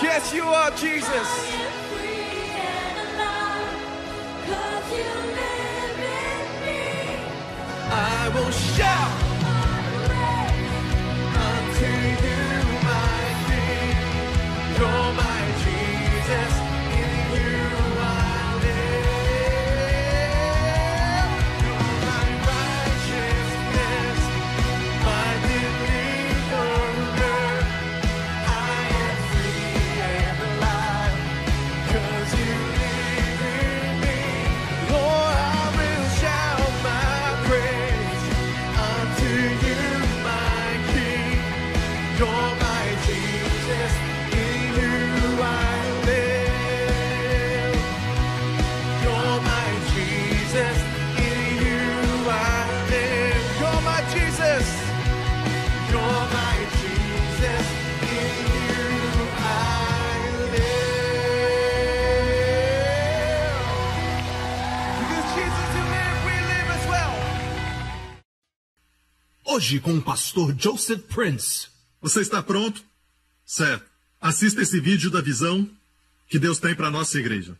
Yes, you are, Jesus. I will shout unto you, my King. You're my Jesus. In you I live. You're my righteousness, my deliverer. I am free and alive, 'cause you live in me. Lord, I will shout my praise unto you, my King. You're my Jesus, in you I live. You're my Jesus, in you I live. You're my Jesus. You're my Jesus, in you I live. Because Jesus you live, we live as well. Hoje com o pastor Joseph Prince. Você está pronto? Certo. Assista esse vídeo da visão que Deus tem para a nossa igreja.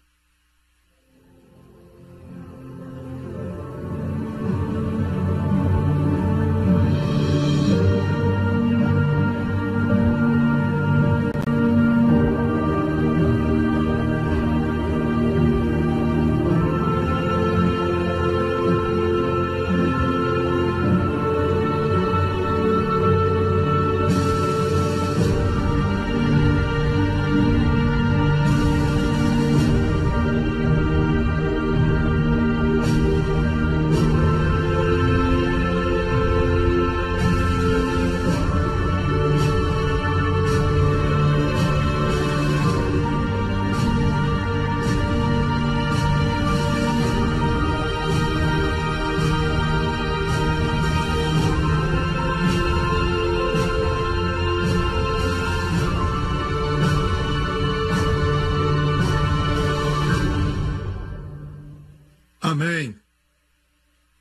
Amém.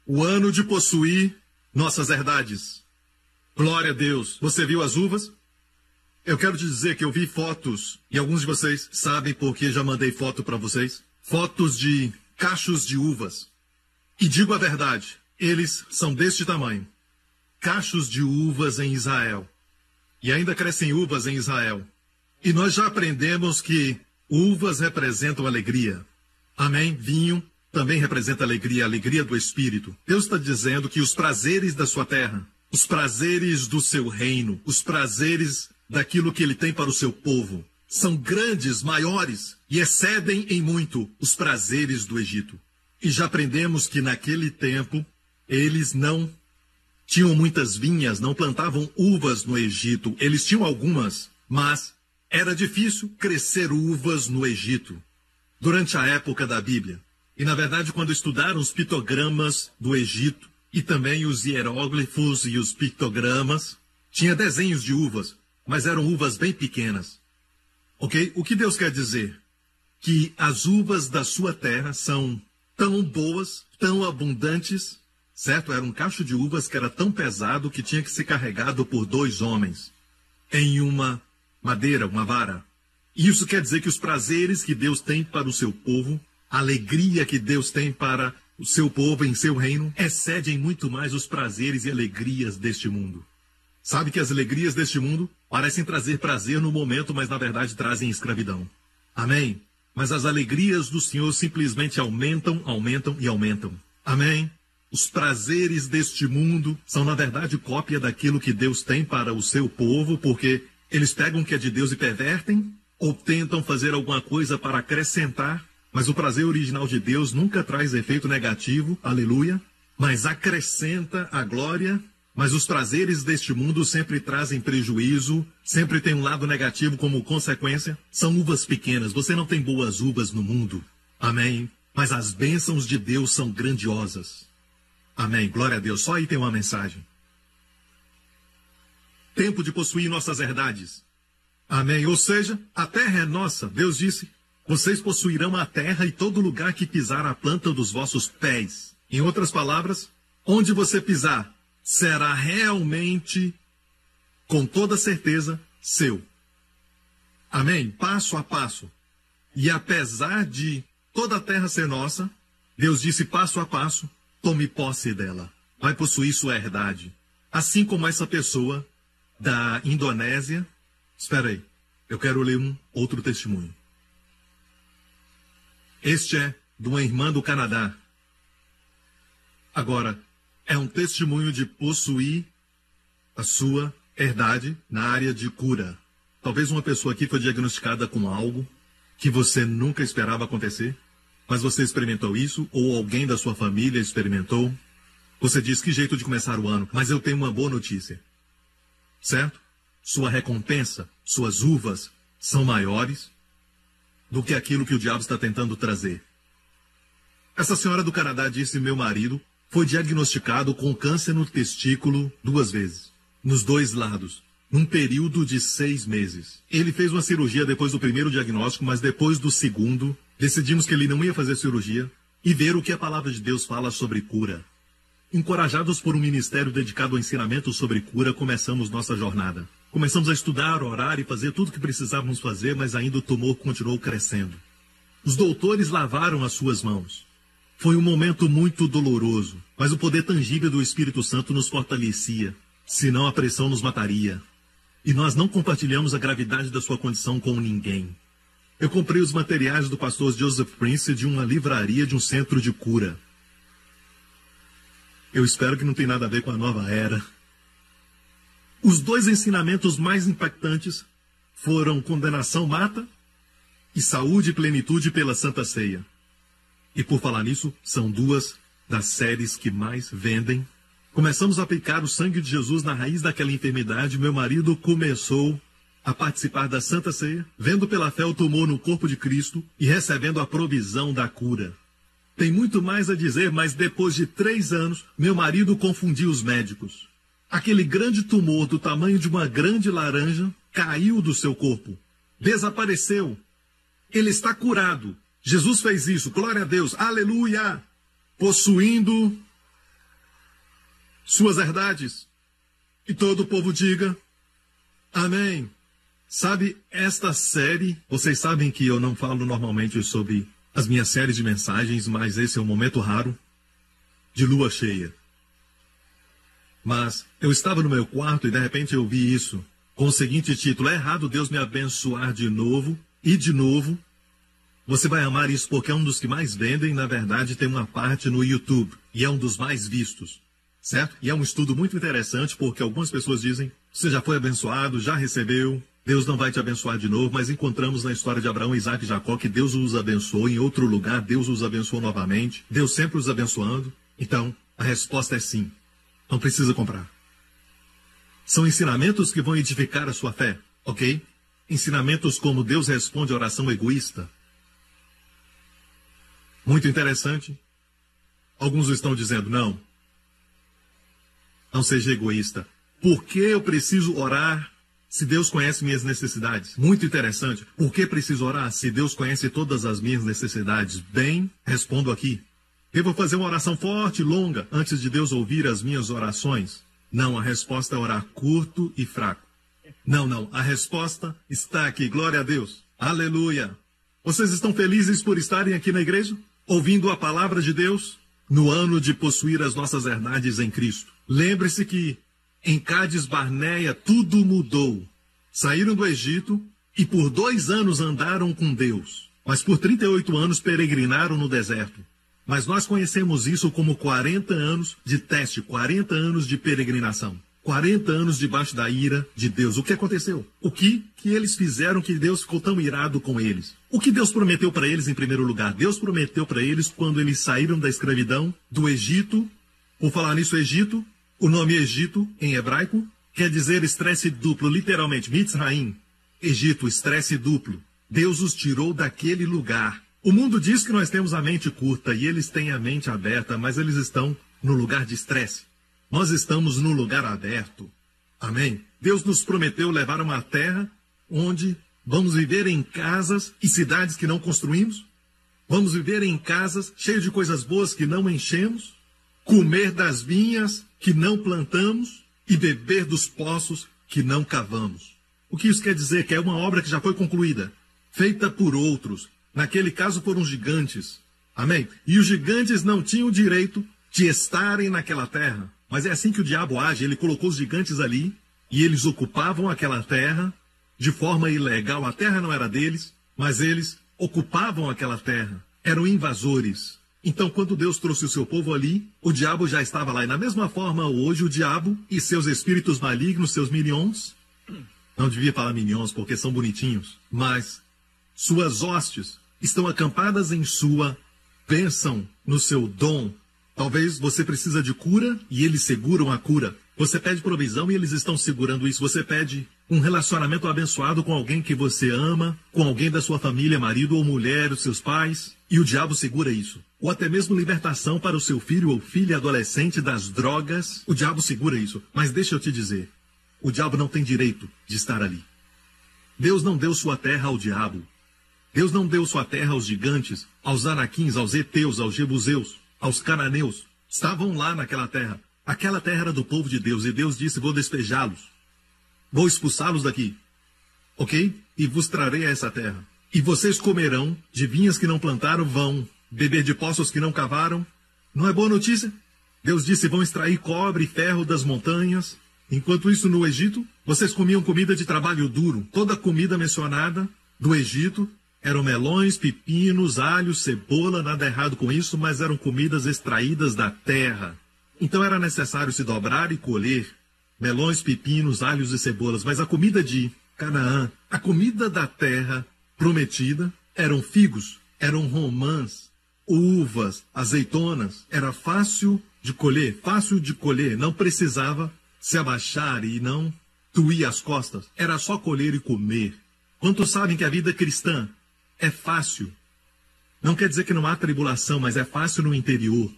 O ano de possuir nossas herdades. Glória a Deus. Você viu as uvas? Eu quero te dizer que eu vi fotos, e alguns de vocês sabem porque já mandei foto para vocês. Fotos de cachos de uvas. E digo a verdade, eles são deste tamanho. Cachos de uvas em Israel. E ainda crescem uvas em Israel. E nós já aprendemos que uvas representam alegria. Amém? Vinho também representa alegria, a alegria do Espírito. Deus está dizendo que os prazeres da sua terra, os prazeres do seu reino, os prazeres daquilo que ele tem para o seu povo, são grandes, maiores e excedem em muito os prazeres do Egito. E já aprendemos que naquele tempo eles não tinham muitas vinhas, não plantavam uvas no Egito. Eles tinham algumas, mas era difícil crescer uvas no Egito durante a época da Bíblia. E, na verdade, quando estudaram os pictogramas do Egito e também os hieróglifos e os pictogramas, tinha desenhos de uvas, mas eram uvas bem pequenas. Ok? O que Deus quer dizer? Que as uvas da sua terra são tão boas, tão abundantes, certo? Era um cacho de uvas que era tão pesado que tinha que ser carregado por 2 homens em uma madeira, uma vara. E isso quer dizer que os prazeres que Deus tem para o seu povo, a alegria que Deus tem para o seu povo em seu reino, excedem muito mais os prazeres e alegrias deste mundo. Sabe que as alegrias deste mundo parecem trazer prazer no momento, mas na verdade trazem escravidão. Amém? Mas as alegrias do Senhor simplesmente aumentam, aumentam e aumentam. Amém? Os prazeres deste mundo são na verdade cópia daquilo que Deus tem para o seu povo, porque eles pegam o que é de Deus e pervertem, ou tentam fazer alguma coisa para acrescentar. Mas o prazer original de Deus nunca traz efeito negativo, aleluia, mas acrescenta a glória. Mas os prazeres deste mundo sempre trazem prejuízo, sempre tem um lado negativo como consequência. São uvas pequenas, você não tem boas uvas no mundo, amém? Mas as bênçãos de Deus são grandiosas, amém? Glória a Deus, só aí tem uma mensagem. Tempo de possuir nossas herdades, amém? Ou seja, a terra é nossa, Deus disse. Vocês possuirão a terra e todo lugar que pisar a planta dos vossos pés. Em outras palavras, onde você pisar, será realmente, com toda certeza, seu. Amém? Passo a passo. E apesar de toda a terra ser nossa, Deus disse passo a passo, tome posse dela. Vai possuir sua herdade. Assim como essa pessoa da Indonésia. Espera aí, eu quero ler um outro testemunho. Este é de uma irmã do Canadá. Agora, é um testemunho de possuir a sua herdade na área de cura. Talvez uma pessoa aqui foi diagnosticada com algo que você nunca esperava acontecer, mas você experimentou isso, ou alguém da sua família experimentou. Você diz, que jeito de começar o ano, mas eu tenho uma boa notícia. Certo? Sua recompensa, suas uvas, são maiores do que aquilo que o diabo está tentando trazer. Essa senhora do Canadá disse, meu marido foi diagnosticado com câncer no testículo 2 vezes, nos 2 lados, num período de 6 meses. Ele fez uma cirurgia depois do primeiro diagnóstico, mas depois do segundo, decidimos que ele não ia fazer cirurgia e ver o que a palavra de Deus fala sobre cura. Encorajados por um ministério dedicado ao ensinamento sobre cura, começamos nossa jornada. Começamos a estudar, orar e fazer tudo o que precisávamos fazer, mas ainda o tumor continuou crescendo. Os doutores lavaram as suas mãos. Foi um momento muito doloroso, mas o poder tangível do Espírito Santo nos fortalecia, senão a pressão nos mataria. E nós não compartilhamos a gravidade da sua condição com ninguém. Eu comprei os materiais do pastor Joseph Prince de uma livraria de um centro de cura. Eu espero que não tenha nada a ver com a nova era. Os 2 ensinamentos mais impactantes foram condenação mata e saúde e plenitude pela Santa Ceia. E por falar nisso, são 2 das séries que mais vendem. Começamos a aplicar o sangue de Jesus na raiz daquela enfermidade. Meu marido começou a participar da Santa Ceia, vendo pela fé o tumor no corpo de Cristo e recebendo a provisão da cura. Tem muito mais a dizer, mas depois de 3 anos, meu marido confundiu os médicos. Aquele grande tumor do tamanho de uma grande laranja caiu do seu corpo. Desapareceu. Ele está curado. Jesus fez isso. Glória a Deus. Aleluia. Possuindo suas herdades. E todo o povo diga amém. Sabe, esta série, vocês sabem que eu não falo normalmente sobre as minhas séries de mensagens, mas esse é um momento raro de lua cheia. Mas eu estava no meu quarto e de repente eu vi isso com o seguinte título: é errado Deus me abençoar de novo e de novo. Você vai amar isso porque é um dos que mais vendem. Na verdade, tem uma parte no YouTube e é um dos mais vistos, certo? E é um estudo muito interessante porque algumas pessoas dizem: você já foi abençoado, já recebeu, Deus não vai te abençoar de novo. Mas encontramos na história de Abraão, Isaac e Jacó que Deus os abençoou em outro lugar, Deus os abençoou novamente, Deus sempre os abençoando. Então, a resposta é sim. Não precisa comprar. São ensinamentos que vão edificar a sua fé, ok? Ensinamentos como Deus responde a oração egoísta. Muito interessante. Alguns estão dizendo, não seja egoísta. Por que eu preciso orar se Deus conhece minhas necessidades? Muito interessante. Por que preciso orar se Deus conhece todas as minhas necessidades? Bem, respondo aqui. Eu vou fazer uma oração forte e longa antes de Deus ouvir as minhas orações? Não, a resposta é orar curto e fraco. Não, a resposta está aqui. Glória a Deus. Aleluia. Vocês estão felizes por estarem aqui na igreja? Ouvindo a palavra de Deus? No ano de possuir as nossas herdades em Cristo. Lembre-se que em Cádiz Barneia tudo mudou. Saíram do Egito e por 2 anos andaram com Deus. Mas por 38 anos peregrinaram no deserto. Mas nós conhecemos isso como 40 anos de teste, 40 anos de peregrinação. 40 anos debaixo da ira de Deus. O que aconteceu? O que eles fizeram que Deus ficou tão irado com eles? O que Deus prometeu para eles em primeiro lugar? Deus prometeu para eles quando eles saíram da escravidão do Egito. Por falar nisso, Egito, o nome Egito em hebraico quer dizer estresse duplo, literalmente, Mitzraim. Egito, estresse duplo. Deus os tirou daquele lugar. O mundo diz que nós temos a mente curta e eles têm a mente aberta, mas eles estão no lugar de estresse. Nós estamos no lugar aberto. Amém? Deus nos prometeu levar a uma terra onde vamos viver em casas e cidades que não construímos. Vamos viver em casas cheias de coisas boas que não enchemos. Comer das vinhas que não plantamos e beber dos poços que não cavamos. O que isso quer dizer? Que é uma obra que já foi concluída, feita por outros. Naquele caso foram gigantes. Amém? E os gigantes não tinham o direito de estarem naquela terra. Mas é assim que o diabo age. Ele colocou os gigantes ali e eles ocupavam aquela terra de forma ilegal. A terra não era deles, mas eles ocupavam aquela terra. Eram invasores. Então, quando Deus trouxe o seu povo ali, o diabo já estava lá. E da mesma forma, hoje, o diabo e seus espíritos malignos, seus minions, não devia falar minions porque são bonitinhos, mas suas hostes estão acampadas em sua bênção, no seu dom. Talvez você precisa de cura e eles seguram a cura. Você pede provisão e eles estão segurando isso. Você pede um relacionamento abençoado com alguém que você ama, com alguém da sua família, marido ou mulher, os seus pais, e o diabo segura isso. Ou até mesmo libertação para o seu filho ou filha adolescente das drogas, o diabo segura isso. Mas deixa eu te dizer, o diabo não tem direito de estar ali. Deus não deu sua terra ao diabo. Deus não deu sua terra aos gigantes, aos anaquins, aos heteus, aos jebuseus, aos cananeus. Estavam lá naquela terra. Aquela terra era do povo de Deus, e Deus disse, vou despejá-los. Vou expulsá-los daqui. Ok? E vos trarei a essa terra. E vocês comerão de vinhas que não plantaram, vão beber de poços que não cavaram. Não é boa notícia? Deus disse, vão extrair cobre e ferro das montanhas. Enquanto isso, no Egito, vocês comiam comida de trabalho duro. Toda a comida mencionada do Egito eram melões, pepinos, alhos, cebola, nada errado com isso, mas eram comidas extraídas da terra. Então era necessário se dobrar e colher melões, pepinos, alhos e cebolas. Mas a comida de Canaã, a comida da terra prometida, eram figos, eram romãs, uvas, azeitonas. Era fácil de colher, não precisava se abaixar e não tuir as costas. Era só colher e comer. Quantos sabem que a vida cristã é fácil? Não quer dizer que não há tribulação, mas é fácil no interior.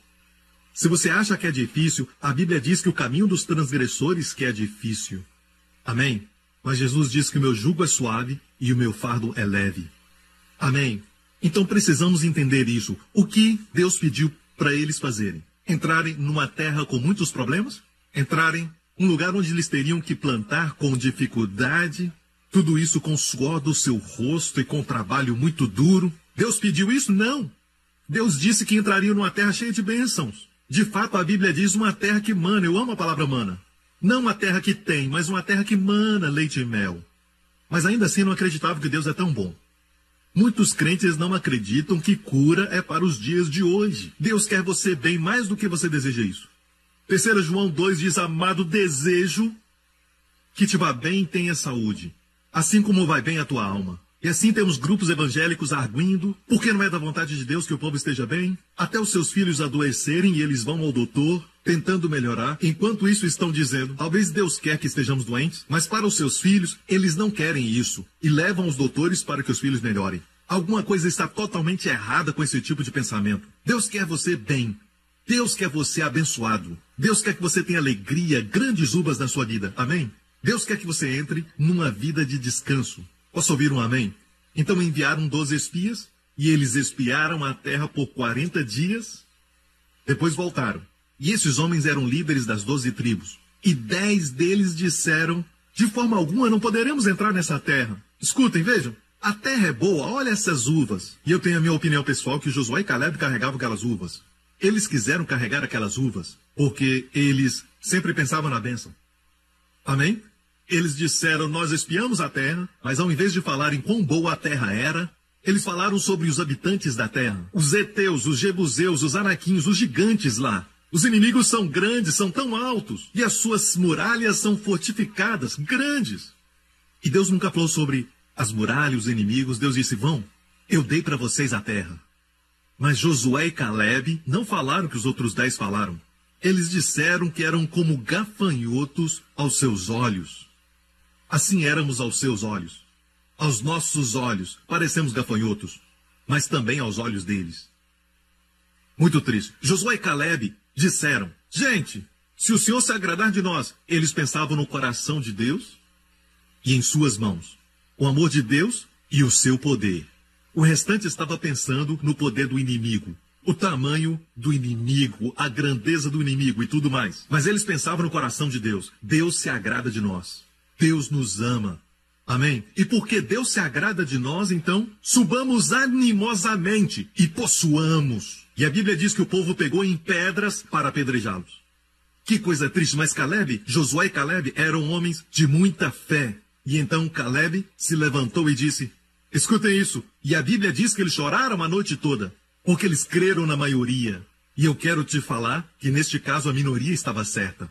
Se você acha que é difícil, a Bíblia diz que o caminho dos transgressores que é difícil. Amém? Mas Jesus diz que o meu jugo é suave e o meu fardo é leve. Amém? Então precisamos entender isso. O que Deus pediu para eles fazerem? Entrarem numa terra com muitos problemas? Entrarem num lugar onde eles teriam que plantar com dificuldade? Tudo isso com o suor do seu rosto e com trabalho muito duro? Deus pediu isso? Não. Deus disse que entrariam numa terra cheia de bênçãos. De fato, a Bíblia diz uma terra que mana. Eu amo a palavra mana. Não uma terra que tem, mas uma terra que mana leite e mel. Mas ainda assim não acreditava que Deus é tão bom. Muitos crentes não acreditam que cura é para os dias de hoje. Deus quer você bem mais do que você deseja isso. 3 João 2 diz, amado, desejo que te vá bem e tenha saúde, assim como vai bem a tua alma. E assim temos grupos evangélicos arguindo, porque não é da vontade de Deus que o povo esteja bem? Até os seus filhos adoecerem e eles vão ao doutor, tentando melhorar. Enquanto isso estão dizendo, talvez Deus quer que estejamos doentes, mas para os seus filhos, eles não querem isso. E levam os doutores para que os filhos melhorem. Alguma coisa está totalmente errada com esse tipo de pensamento. Deus quer você bem. Deus quer você abençoado. Deus quer que você tenha alegria, grandes uvas na sua vida. Amém? Deus quer que você entre numa vida de descanso. Posso ouvir um amém? Então enviaram 12 espias, e eles espiaram a terra por 40 dias. Depois voltaram. E esses homens eram líderes das 12 tribos. E 10 deles disseram, de forma alguma não poderemos entrar nessa terra. Escutem, vejam. A terra é boa, olha essas uvas. E eu tenho a minha opinião pessoal que Josué e Caleb carregavam aquelas uvas. Eles quiseram carregar aquelas uvas, porque eles sempre pensavam na bênção. Amém? Eles disseram, nós espiamos a terra, mas ao invés de falarem quão boa a terra era, eles falaram sobre os habitantes da terra. Os heteus, os jebuseus, os anaquins, os gigantes lá. Os inimigos são grandes, são tão altos, e as suas muralhas são fortificadas, grandes. E Deus nunca falou sobre as muralhas, os inimigos. Deus disse, vão, eu dei para vocês a terra. Mas Josué e Caleb não falaram o que os outros 10 falaram. Eles disseram que eram como gafanhotos aos seus olhos. Assim éramos aos seus olhos. Aos nossos olhos parecemos gafanhotos, mas também aos olhos deles. Muito triste. Josué e Caleb disseram, gente, se o Senhor se agradar de nós, eles pensavam no coração de Deus e em suas mãos. O amor de Deus e o seu poder. O restante estava pensando no poder do inimigo, o tamanho do inimigo, a grandeza do inimigo e tudo mais. Mas eles pensavam no coração de Deus. Deus se agrada de nós. Deus nos ama. Amém? E porque Deus se agrada de nós, então, subamos animosamente e possuamos. E a Bíblia diz que o povo pegou em pedras para apedrejá-los. Que coisa triste, mas Caleb, Josué e Caleb eram homens de muita fé. E então Caleb se levantou e disse, escutem isso, e a Bíblia diz que eles choraram a noite toda, porque eles creram na maioria. E eu quero te falar que neste caso a minoria estava certa.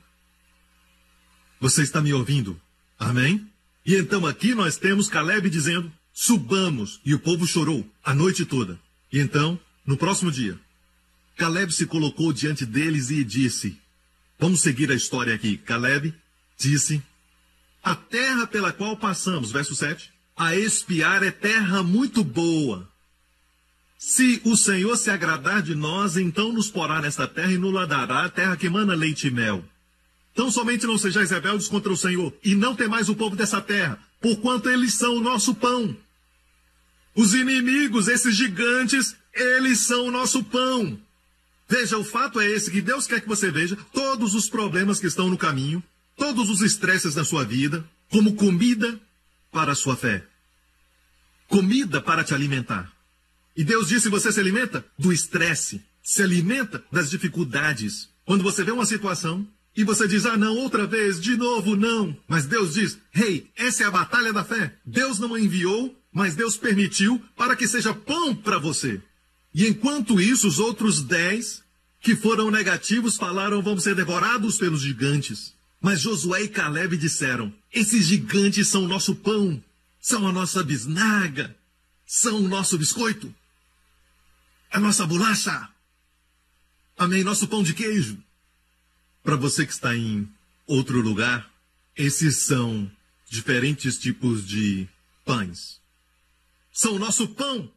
Você está me ouvindo? Amém? E então aqui nós temos Caleb dizendo, subamos. E o povo chorou a noite toda. E então, no próximo dia, Caleb se colocou diante deles e disse, vamos seguir a história aqui. Caleb disse, a terra pela qual passamos, verso 7, a espiar é terra muito boa. Se o Senhor se agradar de nós, então nos porá nesta terra e nos dará a terra que mana leite e mel. Tão somente não sejais rebeldes contra o Senhor, e não temais o povo dessa terra, porquanto eles são o nosso pão. Os inimigos, esses gigantes, eles são o nosso pão. Veja, o fato é esse, que Deus quer que você veja todos os problemas que estão no caminho, todos os estresses da sua vida, como comida para a sua fé. Comida para te alimentar. E Deus disse, você se alimenta do estresse, se alimenta das dificuldades. Quando você vê uma situação e você diz, ah não, outra vez, de novo, não. Mas Deus diz, hey, essa é a batalha da fé. Deus não a enviou, mas Deus permitiu para que seja pão para você. E enquanto isso, os outros 10 que foram negativos falaram, vamos ser devorados pelos gigantes. Mas Josué e Caleb disseram, esses gigantes são o nosso pão, são a nossa bisnaga, são o nosso biscoito, a nossa bolacha, amém, nosso pão de queijo. Para você que está em outro lugar, esses são diferentes tipos de pães. São o nosso pão.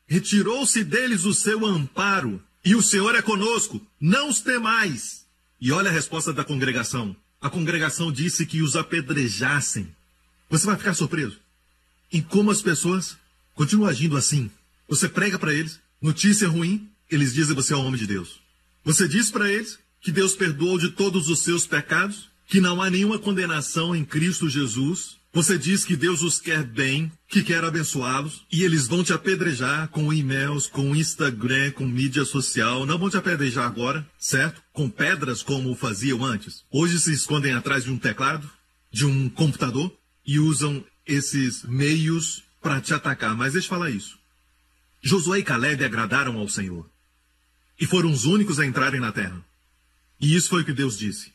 Retirou-se deles o seu amparo, e o Senhor é conosco, não os temais. E olha a resposta da congregação. A congregação disse que os apedrejassem. Você vai ficar surpreso em como as pessoas continuam agindo assim. Você prega para eles notícia ruim, eles dizem você é um homem de Deus. Você diz para eles que Deus perdoou de todos os seus pecados, que não há nenhuma condenação em Cristo Jesus. Você diz que Deus os quer bem, que quer abençoá-los, e eles vão te apedrejar com e-mails, com Instagram, com mídia social. Não vão te apedrejar agora, certo? Com pedras como faziam antes. Hoje se escondem atrás de um teclado, de um computador, e usam esses meios para te atacar. Mas deixa eu falar isso. Josué e Caleb agradaram ao Senhor, e foram os únicos a entrarem na terra. E isso foi o que Deus disse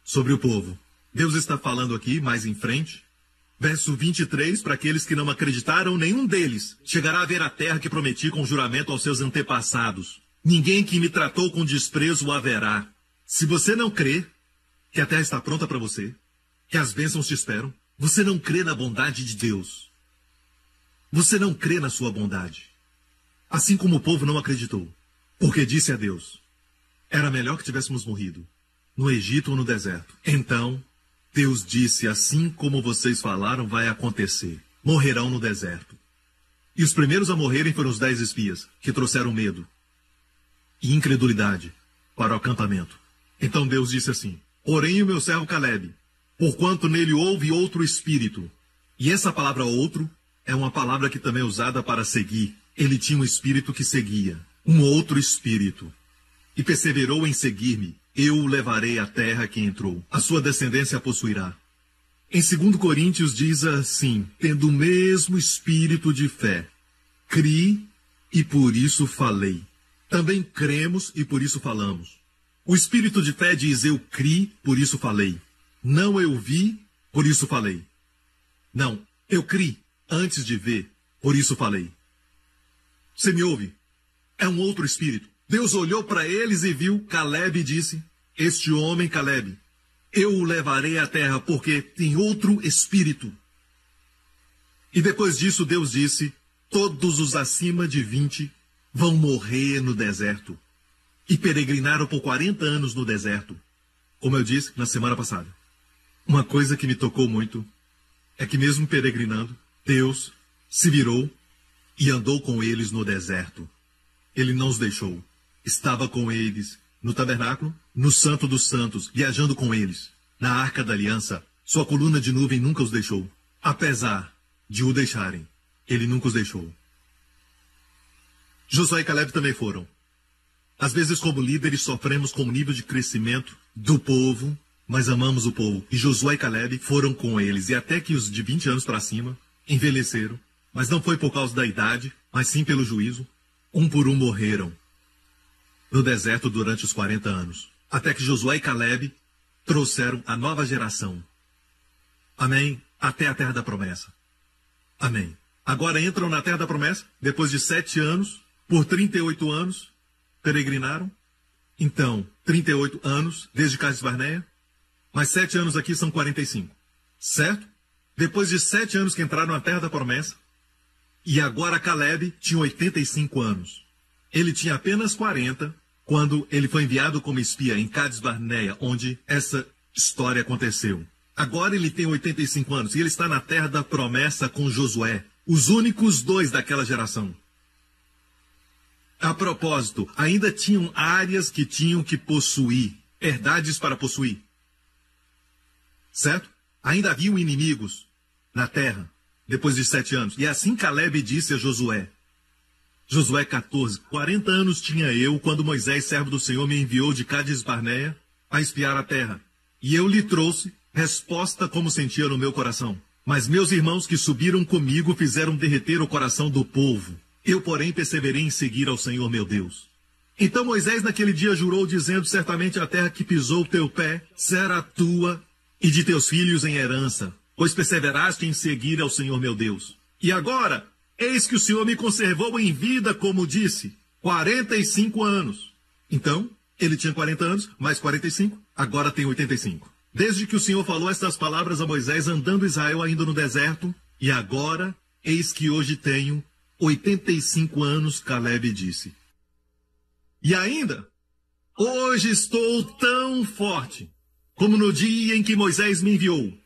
sobre o povo. Deus está falando aqui, mais em frente, verso 23, para aqueles que não acreditaram, nenhum deles chegará a ver a terra que prometi com juramento aos seus antepassados. Ninguém que me tratou com desprezo o haverá. Se você não crê que a terra está pronta para você, que as bênçãos te esperam, você não crê na bondade de Deus. Você não crê na sua bondade. Assim como o povo não acreditou, porque disse a Deus, era melhor que tivéssemos morrido, no Egito ou no deserto. Então, Deus disse, assim como vocês falaram, vai acontecer. Morrerão no deserto. E os primeiros a morrerem foram os 10 espias, que trouxeram medo e incredulidade para o acampamento. Então Deus disse assim, porém o meu servo Caleb, porquanto nele houve outro espírito. E essa palavra outro é uma palavra que também é usada para seguir. Ele tinha um espírito que seguia, um outro espírito. E perseverou em seguir-me. Eu o levarei à terra que entrou. A sua descendência a possuirá. Em 2 Coríntios diz assim, tendo o mesmo espírito de fé, criei e por isso falei. Também cremos e por isso falamos. O espírito de fé diz, eu criei, por isso falei. Não eu vi, por isso falei. Não, eu criei antes de ver, por isso falei. Você me ouve? É um outro espírito. Deus olhou para eles e viu Caleb e disse, este homem, Caleb, eu o levarei à terra porque tem outro espírito. E depois disso Deus disse, todos os acima de 20 vão morrer no deserto. E peregrinaram por 40 anos no deserto. Como eu disse na semana passada. Uma coisa que me tocou muito é que mesmo peregrinando, Deus se virou e andou com eles no deserto. Ele não os deixou. Estava com eles no tabernáculo, no Santo dos Santos, viajando com eles. Na Arca da Aliança, sua coluna de nuvem nunca os deixou. apesar de o deixarem, ele nunca os deixou. Josué e Caleb também foram. Às vezes, como líderes, sofremos com o nível de crescimento do povo, mas amamos o povo. E Josué e Caleb foram com eles. E até que os de 20 anos para cima envelheceram. Mas não foi por causa da idade, mas sim pelo juízo. Um por um morreram no deserto durante os 40 anos. Até que Josué e Caleb trouxeram a nova geração. Amém? Até a terra da promessa. Amém. Agora entram na terra da promessa, depois de 7 anos, por 38 anos, peregrinaram. Então, 38 anos, desde Cades Barneia, mais 7 anos aqui são 45. Certo? Depois de 7 anos que entraram na terra da promessa, e agora Caleb tinha 85 anos. Ele tinha apenas 40 quando ele foi enviado como espia em Cades Barneia, onde essa história aconteceu. Agora ele tem 85 anos e ele está na terra da promessa com Josué, os únicos 2 daquela geração. A propósito, ainda tinham áreas que tinham que possuir, herdades para possuir. Certo? Ainda haviam inimigos na terra, depois de 7 anos. E assim Caleb disse a Josué. Josué 14, 40 anos tinha eu quando Moisés, servo do Senhor, me enviou de Cades Barneia a espiar a terra. E eu lhe trouxe resposta como sentia no meu coração. Mas meus irmãos que subiram comigo fizeram derreter o coração do povo. Eu, porém, perseverei em seguir ao Senhor meu Deus. Então Moisés naquele dia jurou, dizendo, certamente a terra que pisou o teu pé será tua e de teus filhos em herança, pois perseveraste em seguir ao Senhor meu Deus. E agora, eis que o Senhor me conservou em vida, como disse, 45 anos. Então, ele tinha 40 anos, mais 45, agora tem 85. Desde que o Senhor falou estas palavras a Moisés, andando Israel ainda no deserto, e agora, eis que hoje tenho 85 anos, Caleb disse. E ainda, hoje estou tão forte, como no dia em que Moisés me enviou.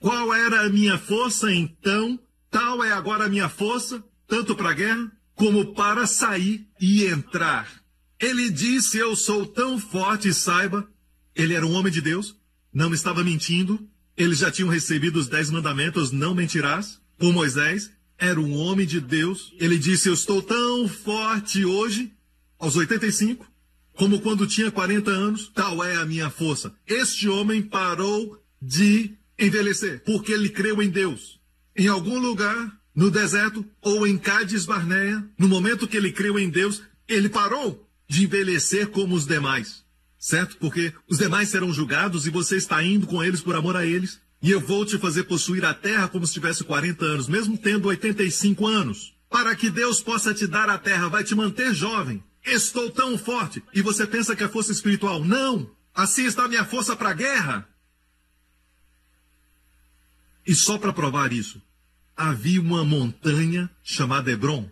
Qual era a minha força então? Tal é agora a minha força, tanto para a guerra, como para sair e entrar. Ele disse, eu sou tão forte, saiba, ele era um homem de Deus, não estava mentindo, eles já tinham recebido os 10 mandamentos, não mentirás, com Moisés, era um homem de Deus. Ele disse, eu estou tão forte hoje, aos 85, como quando tinha 40 anos, tal é a minha força. Este homem parou de envelhecer, porque ele creu em Deus. Em algum lugar, no deserto, ou em Cades Barneia, no momento que ele creu em Deus, ele parou de envelhecer como os demais. Certo? Porque os demais serão julgados e você está indo com eles por amor a eles. E eu vou te fazer possuir a terra como se tivesse 40 anos, mesmo tendo 85 anos. Para que Deus possa te dar a terra, vai te manter jovem. Estou tão forte. E você pensa que é força espiritual? Não! Assim está a minha força para a guerra. E só para provar isso, havia uma montanha chamada Hebron.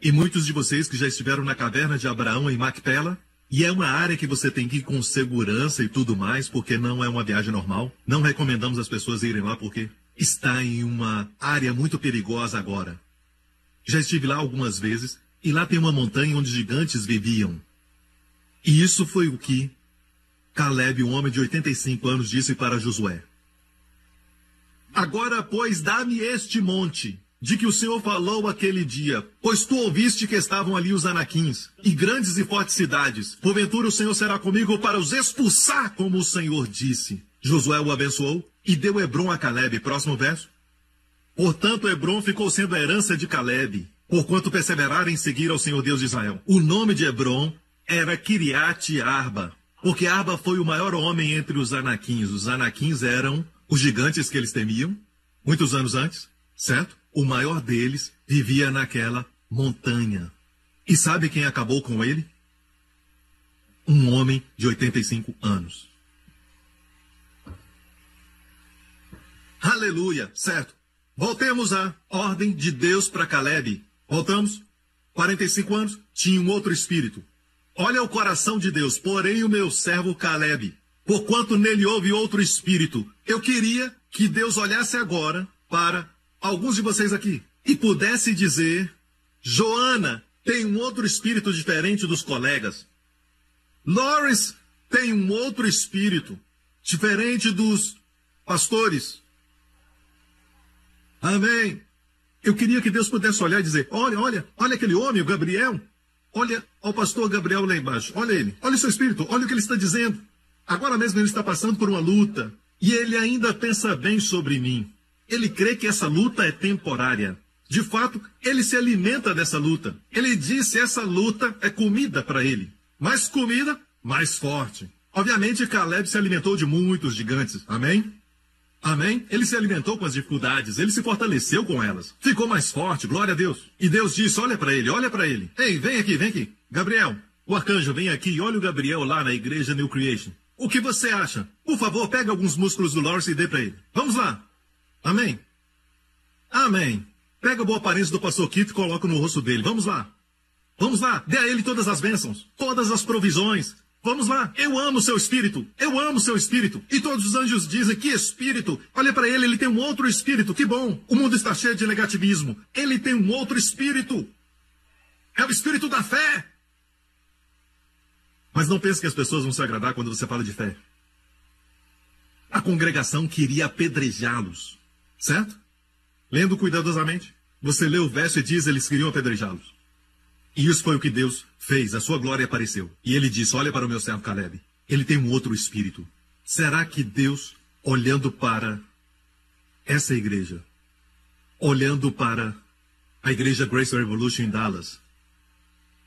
E muitos de vocês que já estiveram na caverna de Abraão em Macpela, e é uma área que você tem que ir com segurança e tudo mais, porque não é uma viagem normal. Não recomendamos as pessoas irem lá porque está em uma área muito perigosa agora. Já estive lá algumas vezes, e lá tem uma montanha onde gigantes viviam. E isso foi o que Caleb, um homem de 85 anos, disse para Josué. Agora, pois, dá-me este monte, de que o Senhor falou aquele dia, pois tu ouviste que estavam ali os anaquins, e grandes e fortes cidades. Porventura o Senhor será comigo para os expulsar, como o Senhor disse. Josué o abençoou e deu Hebron a Caleb. Próximo verso. Portanto, Hebron ficou sendo a herança de Caleb, porquanto perseveraram em seguir ao Senhor Deus de Israel. O nome de Hebron era Kiriat Arba, porque Arba foi o maior homem entre os anaquins. Os anaquins eram os gigantes que eles temiam, muitos anos antes, certo? O maior deles vivia naquela montanha. E sabe quem acabou com ele? Um homem de 85 anos. Aleluia, certo? Voltemos à ordem de Deus para Caleb. Voltamos? 45 anos, tinha um outro espírito. Olha o coração de Deus, porém o meu servo Caleb, porquanto nele houve outro espírito. Eu queria que Deus olhasse agora para alguns de vocês aqui e pudesse dizer, Joana tem um outro espírito diferente dos colegas. Lawrence tem um outro espírito diferente dos pastores. Amém. Eu queria que Deus pudesse olhar e dizer, olha aquele homem, o Gabriel. Olha o pastor Gabriel lá embaixo. Olha ele. Olha o seu espírito. Olha o que ele está dizendo. Agora mesmo ele está passando por uma luta. E ele ainda pensa bem sobre mim. Ele crê que essa luta é temporária. De fato, ele se alimenta dessa luta. Ele disse essa luta é comida para ele. Mais comida, mais forte. Obviamente, Caleb se alimentou de muitos gigantes. Amém? Amém? Ele se alimentou com as dificuldades. Ele se fortaleceu com elas. Ficou mais forte, glória a Deus. E Deus disse, olha para ele, olha para ele. Ei, vem aqui. Gabriel, o arcanjo, vem aqui e olha o Gabriel lá na igreja New Creation. O que você acha? Por favor, pega alguns músculos do Lawrence e dê para ele. Vamos lá. Amém? Amém. Pega a boa aparência do pastor Kit e coloca no rosto dele. Vamos lá. Vamos lá. Dê a ele todas as bênçãos, todas as provisões. Vamos lá. Eu amo seu espírito. Eu amo seu espírito. E todos os anjos dizem, que espírito. Olha para ele, ele tem um outro espírito. Que bom. O mundo está cheio de negativismo. Ele tem um outro espírito. É o espírito da fé. Mas não pense que as pessoas vão se agradar quando você fala de fé. A congregação queria apedrejá-los. Certo? Lendo cuidadosamente, você lê o verso e diz eles queriam apedrejá-los. E isso foi o que Deus fez, a sua glória apareceu. E ele disse, olha para o meu servo Caleb, ele tem um outro espírito. Será que Deus, olhando para essa igreja, olhando para a igreja Grace Revolution em Dallas,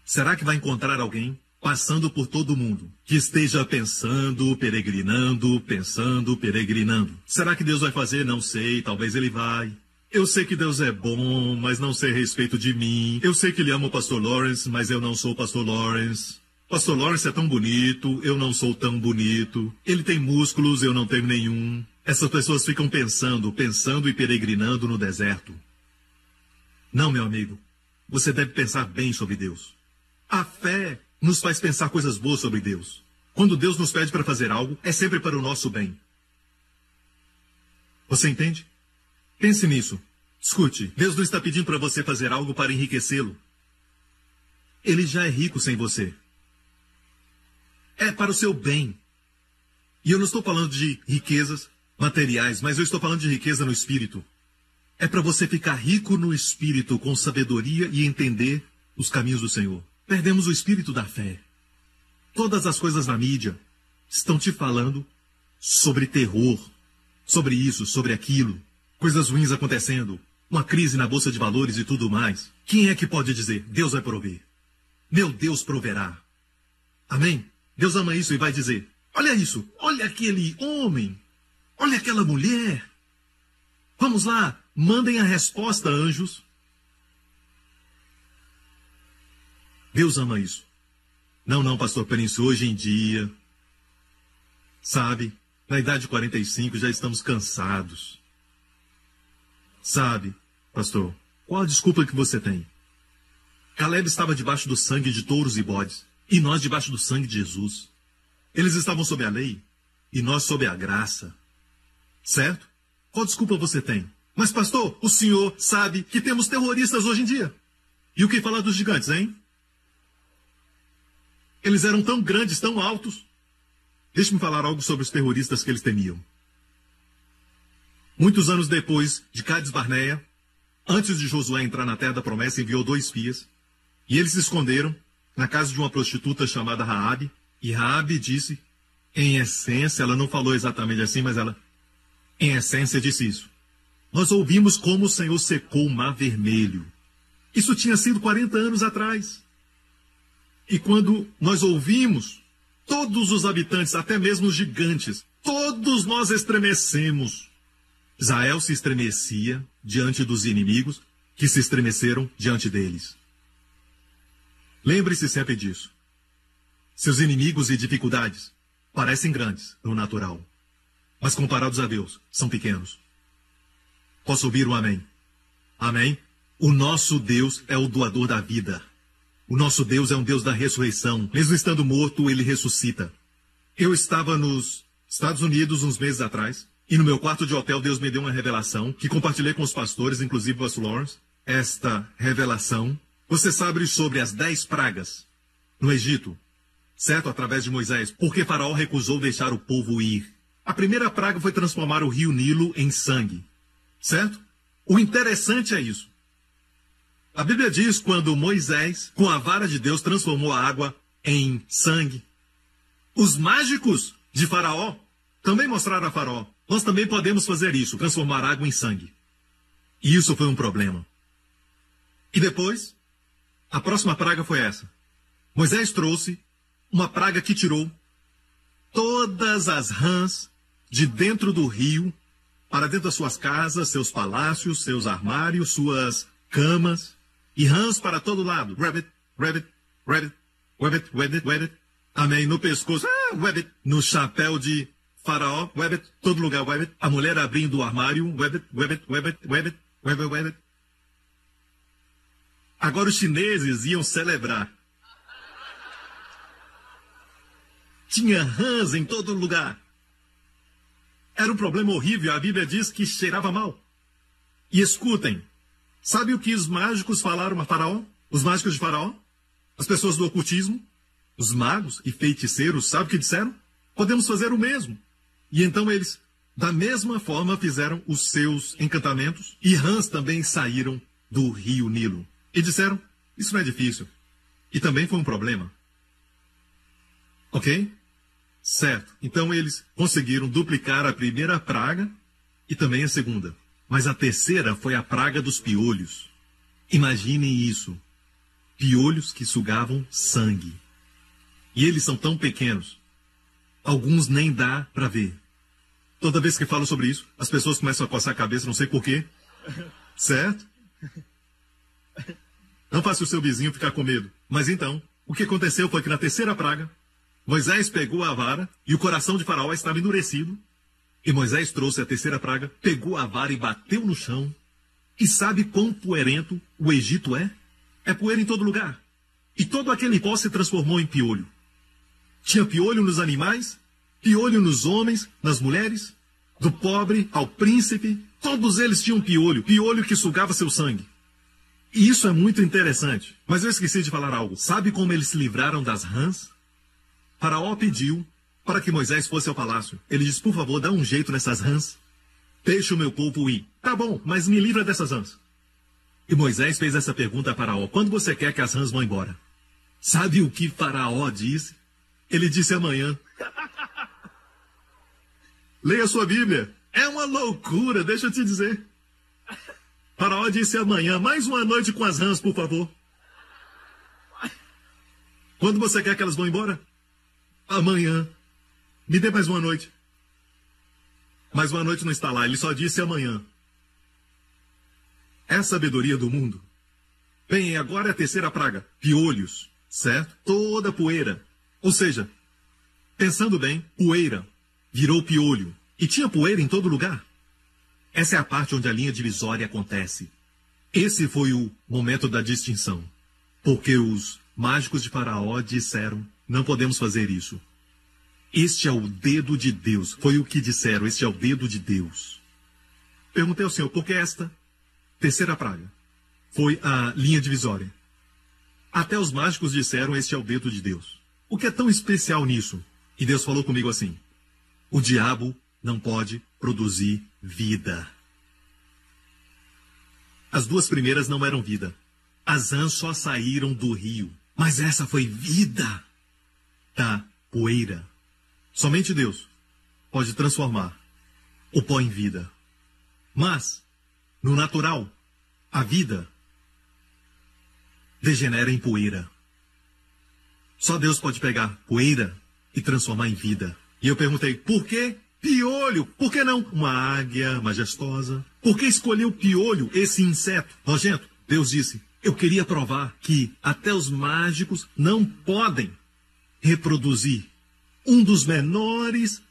será que vai encontrar alguém passando por todo mundo, que esteja pensando, peregrinando? Será que Deus vai fazer? Não sei, talvez ele vai. Eu sei que Deus é bom, mas não sei a respeito de mim. Eu sei que ele ama o pastor Lawrence, mas eu não sou o pastor Lawrence. Pastor Lawrence é tão bonito, eu não sou tão bonito. Ele tem músculos, eu não tenho nenhum. Essas pessoas ficam pensando e peregrinando no deserto. Não, meu amigo. Você deve pensar bem sobre Deus. A fé nos faz pensar coisas boas sobre Deus. Quando Deus nos pede para fazer algo, é sempre para o nosso bem. Você entende? Pense nisso. Escute, Deus não está pedindo para você fazer algo para enriquecê-lo. Ele já é rico sem você. É para o seu bem. E eu não estou falando de riquezas materiais, mas eu estou falando de riqueza no espírito. É para você ficar rico no espírito, com sabedoria e entender os caminhos do Senhor. Perdemos o espírito da fé. Todas as coisas na mídia estão te falando sobre terror, sobre isso, sobre aquilo. Coisas ruins acontecendo, uma crise na bolsa de valores e tudo mais. Quem é que pode dizer, Deus vai prover? Meu Deus proverá. Amém? Deus ama isso e vai dizer, olha isso, olha aquele homem, olha aquela mulher. Vamos lá, mandem a resposta, anjos. Deus ama isso. Não, pastor Prince, hoje em dia, sabe, na idade de 45 já estamos cansados. Sabe, pastor, qual a desculpa que você tem? Caleb estava debaixo do sangue de touros e bodes, e nós debaixo do sangue de Jesus. Eles estavam sob a lei, e nós sob a graça. Certo? Qual desculpa você tem? Mas, pastor, o senhor sabe que temos terroristas hoje em dia. E o que falar dos gigantes, hein? Eles eram tão grandes, tão altos. Deixe-me falar algo sobre os terroristas que eles temiam. Muitos anos depois de Cades Barneia, antes de Josué entrar na terra da promessa, enviou 2 espias. E eles se esconderam na casa de uma prostituta chamada Raabe. E Raabe disse, em essência, ela não falou exatamente assim, mas ela, em essência, disse isso. Nós ouvimos como o Senhor secou o Mar Vermelho. Isso tinha sido 40 anos atrás. E quando nós ouvimos, todos os habitantes, até mesmo os gigantes, todos nós estremecemos. Israel se estremecia diante dos inimigos que se estremeceram diante deles. Lembre-se sempre disso. Seus inimigos e dificuldades parecem grandes no natural, mas comparados a Deus, são pequenos. Posso ouvir um amém? Amém? O nosso Deus é o doador da vida. O nosso Deus é um Deus da ressurreição. Mesmo estando morto, ele ressuscita. Eu estava nos Estados Unidos uns meses atrás, e no meu quarto de hotel Deus me deu uma revelação, que compartilhei com os pastores, inclusive o pastor Lawrence. Esta revelação, você sabe sobre as 10 pragas no Egito, certo? Através de Moisés, porque Faraó recusou deixar o povo ir. A primeira praga foi transformar o rio Nilo em sangue, certo? O interessante é isso. A Bíblia diz quando Moisés, com a vara de Deus, transformou a água em sangue. Os mágicos de Faraó também mostraram a Faraó: nós também podemos fazer isso, transformar água em sangue. E isso foi um problema. E depois, a próxima praga foi essa. Moisés trouxe uma praga que tirou todas as rãs de dentro do rio para dentro das suas casas, seus palácios, seus armários, suas camas, e rãs para todo lado. Rabbit, rabbit, rabbit, rabbit, rabbit, rabbit. Amém. No pescoço, rabbit. No chapéu de Faraó, rabbit. Todo lugar, rabbit. A mulher abrindo o armário, rabbit, rabbit, rabbit, rabbit, rabbit, rabbit. Agora os chineses iam celebrar. Tinha rãs em todo lugar. Era um problema horrível. A Bíblia diz que cheirava mal. E escutem, sabe o que os mágicos falaram a Faraó? Os mágicos de Faraó? As pessoas do ocultismo? Os magos e feiticeiros, sabe o que disseram? Podemos fazer o mesmo. E então eles, da mesma forma, fizeram os seus encantamentos. E rãs também saíram do rio Nilo. E disseram, isso não é difícil. E também foi um problema. Ok? Certo. Então eles conseguiram duplicar a primeira praga e também a segunda. Mas a terceira foi a praga dos piolhos. Imaginem isso. Piolhos que sugavam sangue. E eles são tão pequenos. Alguns nem dá para ver. Toda vez que falo sobre isso, as pessoas começam a coçar a cabeça, não sei porquê. Certo? Não faça o seu vizinho ficar com medo. Mas então, o que aconteceu foi que na terceira praga, Moisés pegou a vara e o coração de Faraó estava endurecido. E Moisés trouxe a terceira praga, pegou a vara e bateu no chão. E sabe quão poeirento o Egito é? É poeira em todo lugar. E todo aquele pó se transformou em piolho. Tinha piolho nos animais, piolho nos homens, nas mulheres, do pobre ao príncipe. Todos eles tinham piolho, piolho que sugava seu sangue. E isso é muito interessante. Mas eu esqueci de falar algo. Sabe como eles se livraram das rãs? Faraó pediu para que Moisés fosse ao palácio. Ele disse, por favor, dá um jeito nessas rãs. Deixe o meu povo ir. Tá bom, mas me livra dessas rãs. E Moisés fez essa pergunta a Faraó. Quando você quer que as rãs vão embora? Sabe o que Faraó disse? Ele disse amanhã. Leia sua Bíblia. É uma loucura, deixa eu te dizer. Faraó disse amanhã, mais uma noite com as rãs, por favor. Quando você quer que elas vão embora? Amanhã. Me dê mais uma noite. Mais uma noite não está lá, ele só disse amanhã. É a sabedoria do mundo. Bem, agora é a terceira praga. Piolhos, certo? Toda poeira. Ou seja, pensando bem, poeira virou piolho. E tinha poeira em todo lugar. Essa é a parte onde a linha divisória acontece. Esse foi o momento da distinção. Porque os mágicos de Faraó disseram, não podemos fazer isso. Este é o dedo de Deus. Foi o que disseram, este é o dedo de Deus. Perguntei ao Senhor, por que esta terceira praga foi a linha divisória? Até os mágicos disseram, este é o dedo de Deus. O que é tão especial nisso? E Deus falou comigo assim, o diabo não pode produzir vida. As duas primeiras não eram vida. As rãs só saíram do rio. Mas essa foi vida da poeira. Somente Deus pode transformar o pó em vida. Mas, no natural, a vida degenera em poeira. Só Deus pode pegar poeira e transformar em vida. E eu perguntei, por que piolho? Por que não uma águia majestosa? Por que escolheu piolho, esse inseto nojento? Deus disse, eu queria provar que até os mágicos não podem reproduzir um dos menores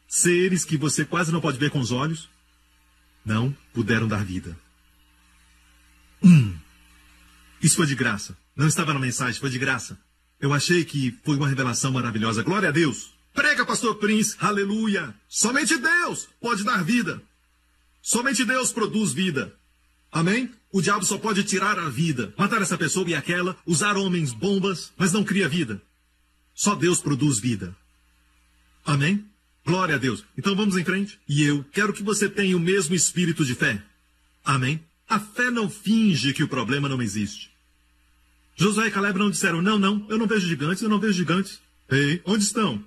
seres que você quase não pode ver com os olhos. Não puderam dar vida. Isso foi de graça. Não estava na mensagem, foi de graça. Eu achei que foi uma revelação maravilhosa. Glória a Deus. Prega, pastor Prince. Aleluia. Somente Deus pode dar vida. Somente Deus produz vida. Amém? O diabo só pode tirar a vida. Matar essa pessoa e aquela. Usar homens bombas, mas não cria vida. Só Deus produz vida. Amém? Glória a Deus. Então vamos em frente. E eu quero que você tenha o mesmo espírito de fé. Amém? A fé não finge que o problema não existe. Josué e Caleb não disseram, não, eu não vejo gigantes, eu não vejo gigantes. Ei, onde estão?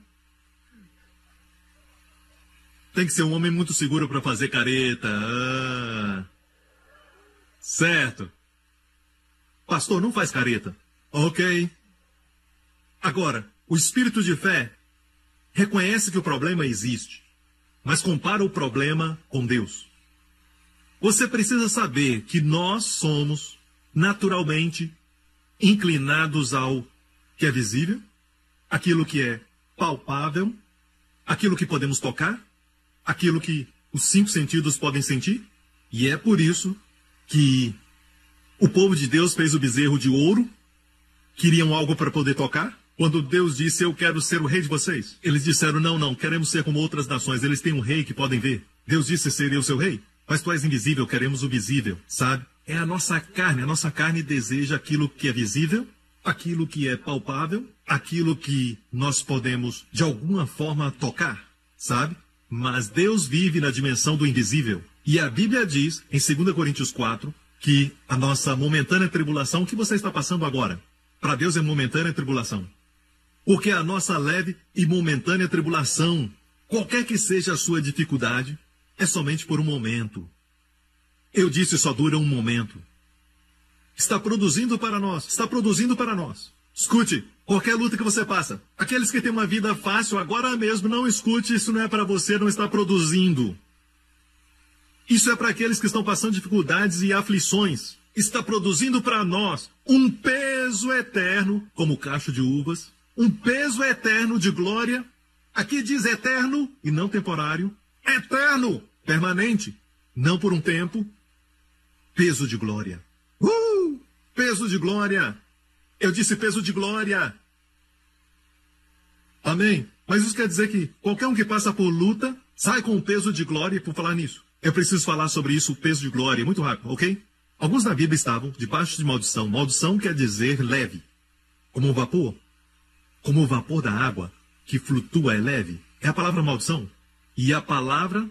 Tem que ser um homem muito seguro para fazer careta. Certo. Pastor, não faz careta. Ok. Agora, o espírito de fé reconhece que o problema existe, mas compara o problema com Deus. Você precisa saber que nós somos, naturalmente, inclinados ao que é visível, aquilo que é palpável, aquilo que podemos tocar, aquilo que os 5 sentidos podem sentir. E é por isso que o povo de Deus fez o bezerro de ouro, queriam algo para poder tocar. Quando Deus disse, eu quero ser o rei de vocês, eles disseram, não, queremos ser como outras nações, eles têm um rei que podem ver. Deus disse, seria o seu rei? Mas tu és invisível, queremos o visível, sabe? É a nossa carne deseja aquilo que é visível, aquilo que é palpável, aquilo que nós podemos, de alguma forma, tocar, sabe? Mas Deus vive na dimensão do invisível. E a Bíblia diz, em 2 Coríntios 4, que a nossa momentânea tribulação, o que você está passando agora, para Deus é momentânea tribulação. Porque a nossa leve e momentânea tribulação, qualquer que seja a sua dificuldade, é somente por um momento. Eu disse, só dura um momento. Está produzindo para nós, está produzindo para nós. Escute, qualquer luta que você passa, aqueles que têm uma vida fácil, agora mesmo, não escute, isso não é para você, não está produzindo. Isso é para aqueles que estão passando dificuldades e aflições. Está produzindo para nós um peso eterno, como cacho de uvas, um peso eterno de glória. Aqui diz eterno e não temporário. Eterno, permanente, não por um tempo. Peso de glória. Peso de glória. Eu disse peso de glória. Amém? Mas isso quer dizer que qualquer um que passa por luta sai com o peso de glória. E por falar nisso, eu preciso falar sobre isso, o peso de glória, muito rápido, ok? Alguns na Bíblia estavam debaixo de maldição. Maldição quer dizer leve, como o vapor. Como o vapor da água que flutua é leve. É a palavra maldição. E a palavra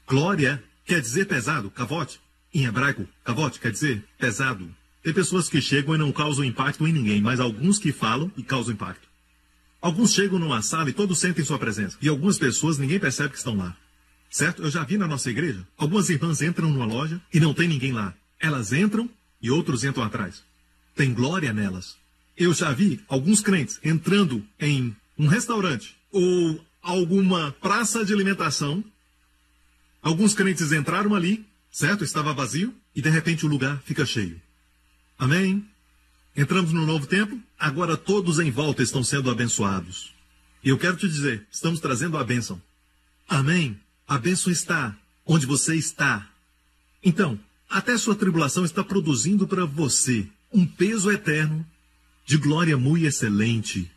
glória quer dizer pesado, cavote. Em hebraico, cavote quer dizer pesado. Tem pessoas que chegam e não causam impacto em ninguém, mas alguns que falam e causam impacto. Alguns chegam numa sala e todos sentem sua presença. E algumas pessoas ninguém percebe que estão lá. Certo? Eu já vi na nossa igreja. Algumas irmãs entram numa loja e não tem ninguém lá. Elas entram e outros entram atrás. Tem glória nelas. Eu já vi alguns crentes entrando em um restaurante ou alguma praça de alimentação. Alguns crentes entraram ali, certo? Estava vazio e de repente o lugar fica cheio. Amém? Entramos no novo tempo, agora todos em volta estão sendo abençoados. E eu quero te dizer, estamos trazendo a bênção. Amém? A bênção está onde você está. Então, até sua tribulação está produzindo para você um peso eterno de glória muito excelente.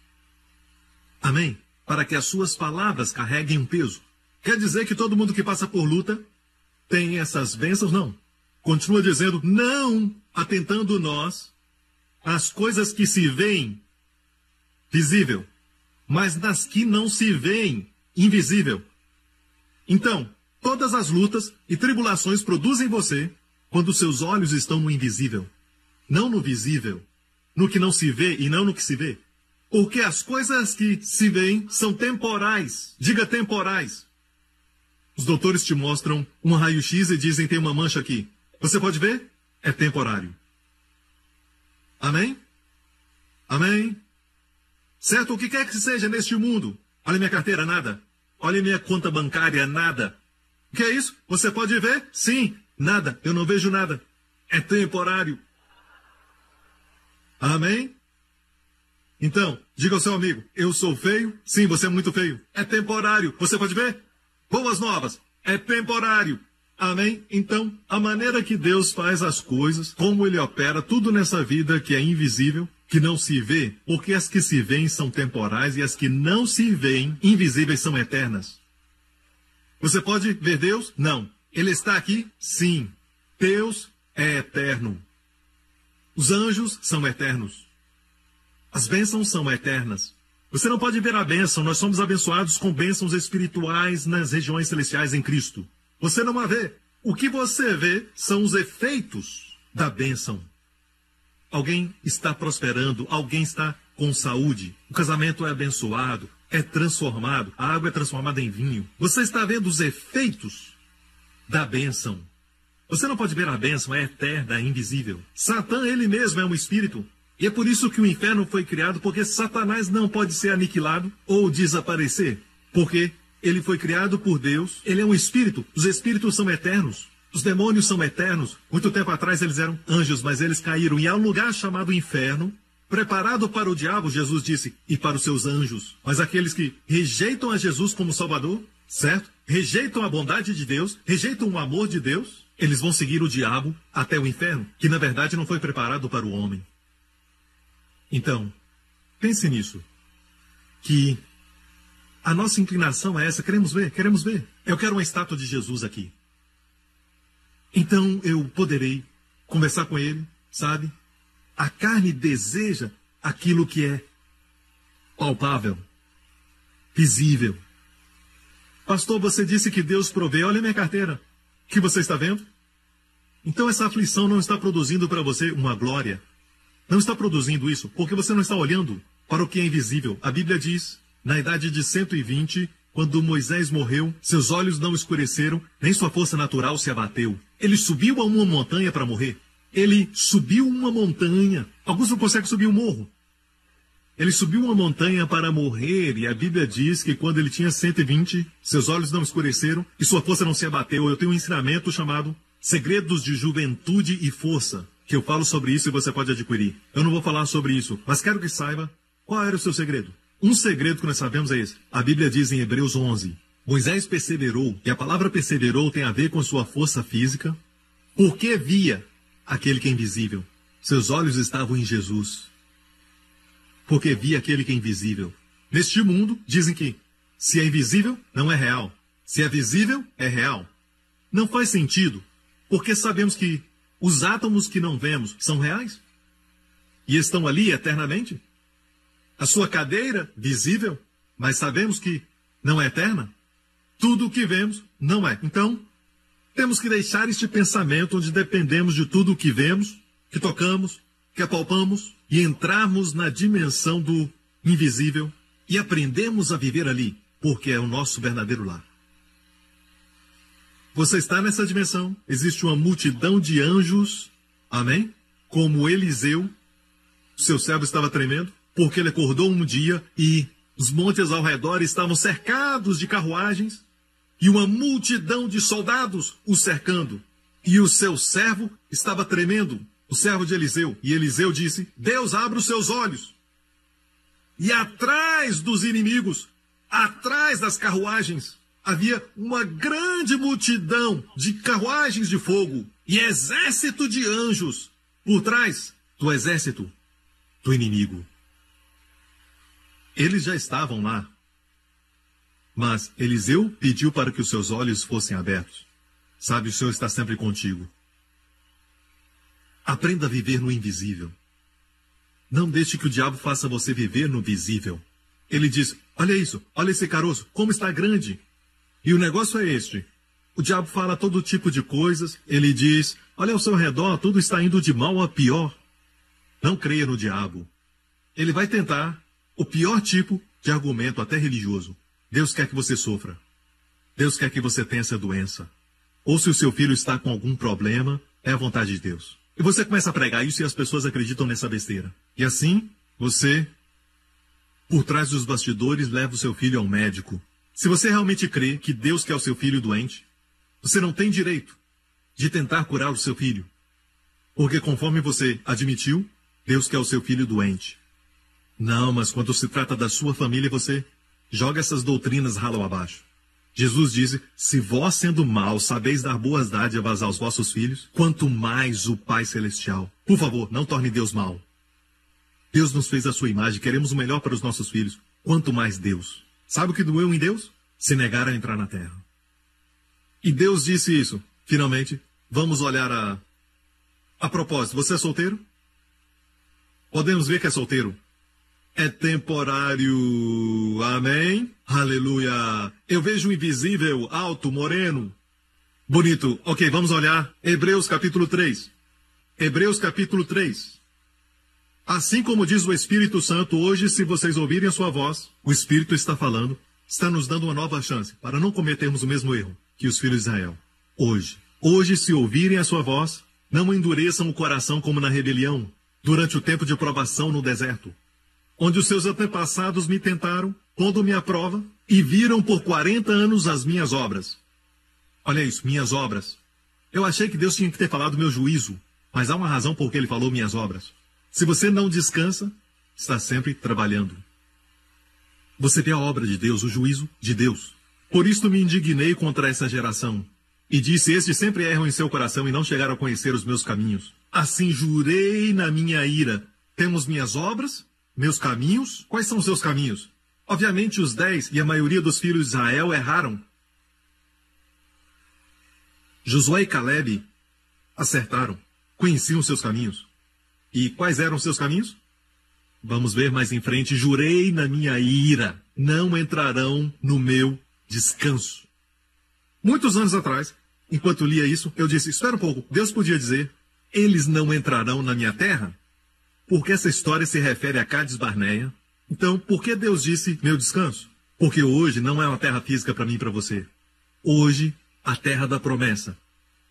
Amém? Para que as suas palavras carreguem um peso. Quer dizer que todo mundo que passa por luta tem essas bênçãos? Não. Continua dizendo, não atentando nós às coisas que se veem visível, mas nas que não se veem invisível. Então, todas as lutas e tribulações produzem você quando seus olhos estão no invisível, não no visível, no que não se vê e não no que se vê. Porque as coisas que se veem são temporais. Diga temporais. Os doutores te mostram um raio-x e dizem tem uma mancha aqui. Você pode ver? É temporário. Amém? Amém? Certo? O que quer que seja neste mundo. Olha minha carteira, nada. Olha minha conta bancária, nada. O que é isso? Você pode ver? Sim, nada. Eu não vejo nada. É temporário. Amém? Então, diga ao seu amigo, eu sou feio? Sim, você é muito feio. É temporário. Você pode ver? Boas novas. É temporário. Amém? Então, a maneira que Deus faz as coisas, como Ele opera tudo nessa vida que é invisível, que não se vê, porque as que se veem são temporais e as que não se veem, invisíveis, são eternas. Você pode ver Deus? Não. Ele está aqui? Sim. Deus é eterno. Os anjos são eternos. As bênçãos são eternas. Você não pode ver a bênção, nós somos abençoados com bênçãos espirituais nas regiões celestiais em Cristo. Você não a vê, O que você vê são os efeitos da bênção. Alguém está prosperando, alguém está com saúde, o casamento é abençoado, é transformado, a água é transformada em vinho. Você está vendo os efeitos da bênção. Você não pode ver a bênção, é eterna, é invisível. Satã, ele mesmo é um espírito. E é por isso que o inferno foi criado, porque Satanás não pode ser aniquilado ou desaparecer. Porque ele foi criado por Deus, ele é um espírito, os espíritos são eternos. Os demônios são eternos. Muito tempo atrás eles eram anjos, mas eles caíram. E há um lugar chamado inferno, preparado para o diabo, Jesus disse, e para os seus anjos. Mas aqueles que rejeitam a Jesus como Salvador, certo? Rejeitam a bondade de Deus, rejeitam o amor de Deus, eles vão seguir o diabo até o inferno, que na verdade não foi preparado para o homem. Então, pense nisso. Que a nossa inclinação é essa, queremos ver. Eu quero uma estátua de Jesus aqui. Então eu poderei conversar com ele, sabe? A carne deseja aquilo que é palpável, visível. Pastor, você disse que Deus provê. Olha a minha carteira. O que você está vendo? Então essa aflição não está produzindo para você uma glória. Não está produzindo isso porque você não está olhando para o que é invisível. A Bíblia diz, na idade de 120, quando Moisés morreu, seus olhos não escureceram, nem sua força natural se abateu. Ele subiu a uma montanha para morrer. Ele subiu uma montanha. Alguns não conseguem subir um morro. Ele subiu uma montanha para morrer, e a Bíblia diz que quando ele tinha 120, seus olhos não escureceram e sua força não se abateu. Eu tenho um ensinamento chamado Segredos de Juventude e Força, que eu falo sobre isso e você pode adquirir. Eu não vou falar sobre isso, mas quero que saiba qual era o seu segredo. Um segredo que nós sabemos é esse. A Bíblia diz em Hebreus 11, Moisés perseverou, e a palavra perseverou tem a ver com sua força física, porque via aquele que é invisível. Seus olhos estavam em Jesus, porque via aquele que é invisível. Neste mundo, dizem que se é invisível, não é real. Se é visível, é real. Não faz sentido, porque sabemos que os átomos que não vemos são reais e estão ali eternamente. A sua cadeira, visível, mas sabemos que não é eterna. Tudo o que vemos não é. Então, temos que deixar este pensamento onde dependemos de tudo o que vemos, que tocamos, que apalpamos, e entrarmos na dimensão do invisível e aprendemos a viver ali, porque é o nosso verdadeiro lar. Você está nessa dimensão, existe uma multidão de anjos, amém? Como Eliseu, seu servo estava tremendo, porque ele acordou um dia e os montes ao redor estavam cercados de carruagens e uma multidão de soldados o cercando. E o seu servo estava tremendo, o servo de Eliseu. E Eliseu disse, Deus, abre os seus olhos. E atrás dos inimigos, atrás das carruagens, havia uma grande multidão de carruagens de fogo e exército de anjos por trás do exército do inimigo. Eles já estavam lá, mas Eliseu pediu para que os seus olhos fossem abertos. Sabe, o Senhor está sempre contigo. Aprenda a viver no invisível. Não deixe que o diabo faça você viver no visível. Ele diz, olha isso, olha esse caroço, como está grande. E o negócio é este. O diabo fala todo tipo de coisas. Ele diz, olha ao seu redor, tudo está indo de mal a pior. Não creia no diabo. Ele vai tentar o pior tipo de argumento, até religioso. Deus quer que você sofra. Deus quer que você tenha essa doença. Ou se o seu filho está com algum problema, é a vontade de Deus. E você começa a pregar isso e as pessoas acreditam nessa besteira. E assim, você, por trás dos bastidores, leva o seu filho ao médico. Se você realmente crê que Deus quer o seu filho doente, você não tem direito de tentar curar o seu filho. Porque conforme você admitiu, Deus quer o seu filho doente. Não, mas quando se trata da sua família, você joga essas doutrinas ralo abaixo. Jesus diz, se vós sendo maus sabeis dar boas dádivas aos vossos filhos, quanto mais o Pai Celestial. Por favor, não torne Deus mau. Deus nos fez a sua imagem, queremos o melhor para os nossos filhos. Quanto mais Deus. Sabe o que doeu em Deus? Se negar a entrar na terra. E Deus disse isso. Finalmente, vamos olhar a propósito, você é solteiro? Podemos ver que é solteiro. É temporário. Amém? Aleluia. Eu vejo um invisível, alto, moreno, Bonito. Ok, vamos olhar Hebreus capítulo 3. Hebreus capítulo 3. Assim como diz o Espírito Santo, hoje, se vocês ouvirem a sua voz, o Espírito está falando, está nos dando uma nova chance para não cometermos o mesmo erro que os filhos de Israel. Hoje, se ouvirem a sua voz, não endureçam o coração como na rebelião, durante o tempo de provação no deserto, onde os seus antepassados me tentaram, pondo-me à prova, e viram por 40 anos as minhas obras. Olha isso, minhas obras. Eu achei que Deus tinha que ter falado meu juízo, mas há uma razão por que ele falou minhas obras. Se você não descansa, está sempre trabalhando. Você vê a obra de Deus, o juízo de Deus. Por isto me indignei contra essa geração. E disse, estes sempre erram em seu coração e não chegaram a conhecer os meus caminhos. Assim jurei na minha ira. Temos minhas obras, meus caminhos. Quais são os seus caminhos? Obviamente os 10 e a maioria dos filhos de Israel erraram. Josué e Caleb acertaram, conheciam seus caminhos. E quais eram seus caminhos? Vamos ver mais em frente. Jurei na minha ira, não entrarão no meu descanso. Muitos anos atrás, enquanto lia isso, eu disse, espera um pouco, Deus podia dizer, eles não entrarão na minha terra? Porque essa história se refere a Cádiz Barneia. Então, por que Deus disse meu descanso? Porque hoje não é uma terra física para mim e para você. Hoje, a terra da promessa.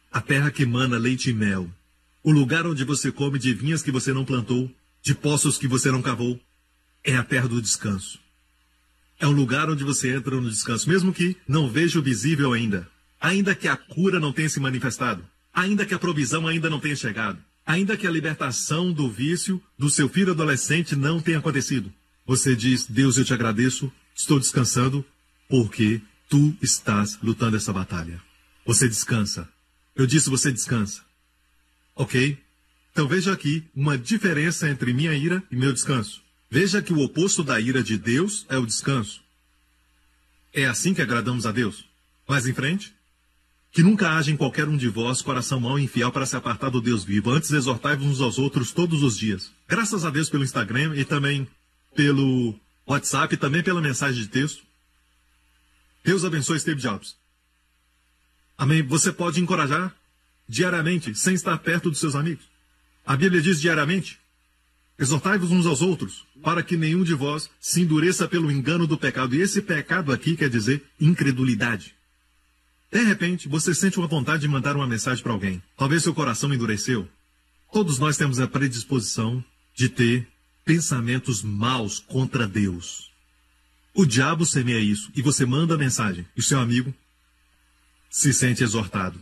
A terra que emana leite e mel. O lugar onde você come de vinhas que você não plantou, de poços que você não cavou, é a terra do descanso. É um lugar onde você entra no descanso, mesmo que não veja o visível ainda. Ainda que a cura não tenha se manifestado. Ainda que a provisão ainda não tenha chegado. Ainda que a libertação do vício do seu filho adolescente não tenha acontecido. Você diz, Deus, eu te agradeço, estou descansando, porque tu estás lutando essa batalha. Você descansa. Eu disse, você descansa. Ok? Então veja aqui uma diferença entre minha ira e meu descanso. Veja que o oposto da ira de Deus é o descanso. É assim que agradamos a Deus. Mais em frente. Que nunca haja em qualquer um de vós coração mau e infiel para se apartar do Deus vivo. Antes exortai-vos uns aos outros todos os dias. Graças a Deus pelo Instagram e também pelo WhatsApp e também pela mensagem de texto. Deus abençoe Steve Jobs. Amém? Você pode encorajar diariamente, sem estar perto dos seus amigos. A Bíblia diz diariamente, exortai-vos uns aos outros, para que nenhum de vós se endureça pelo engano do pecado. E esse pecado aqui quer dizer incredulidade. De repente, você sente uma vontade de mandar uma mensagem para alguém. Talvez seu coração endureceu. Todos nós temos a predisposição de ter pensamentos maus contra Deus. O diabo semeia isso, e você manda a mensagem, e o seu amigo se sente exortado.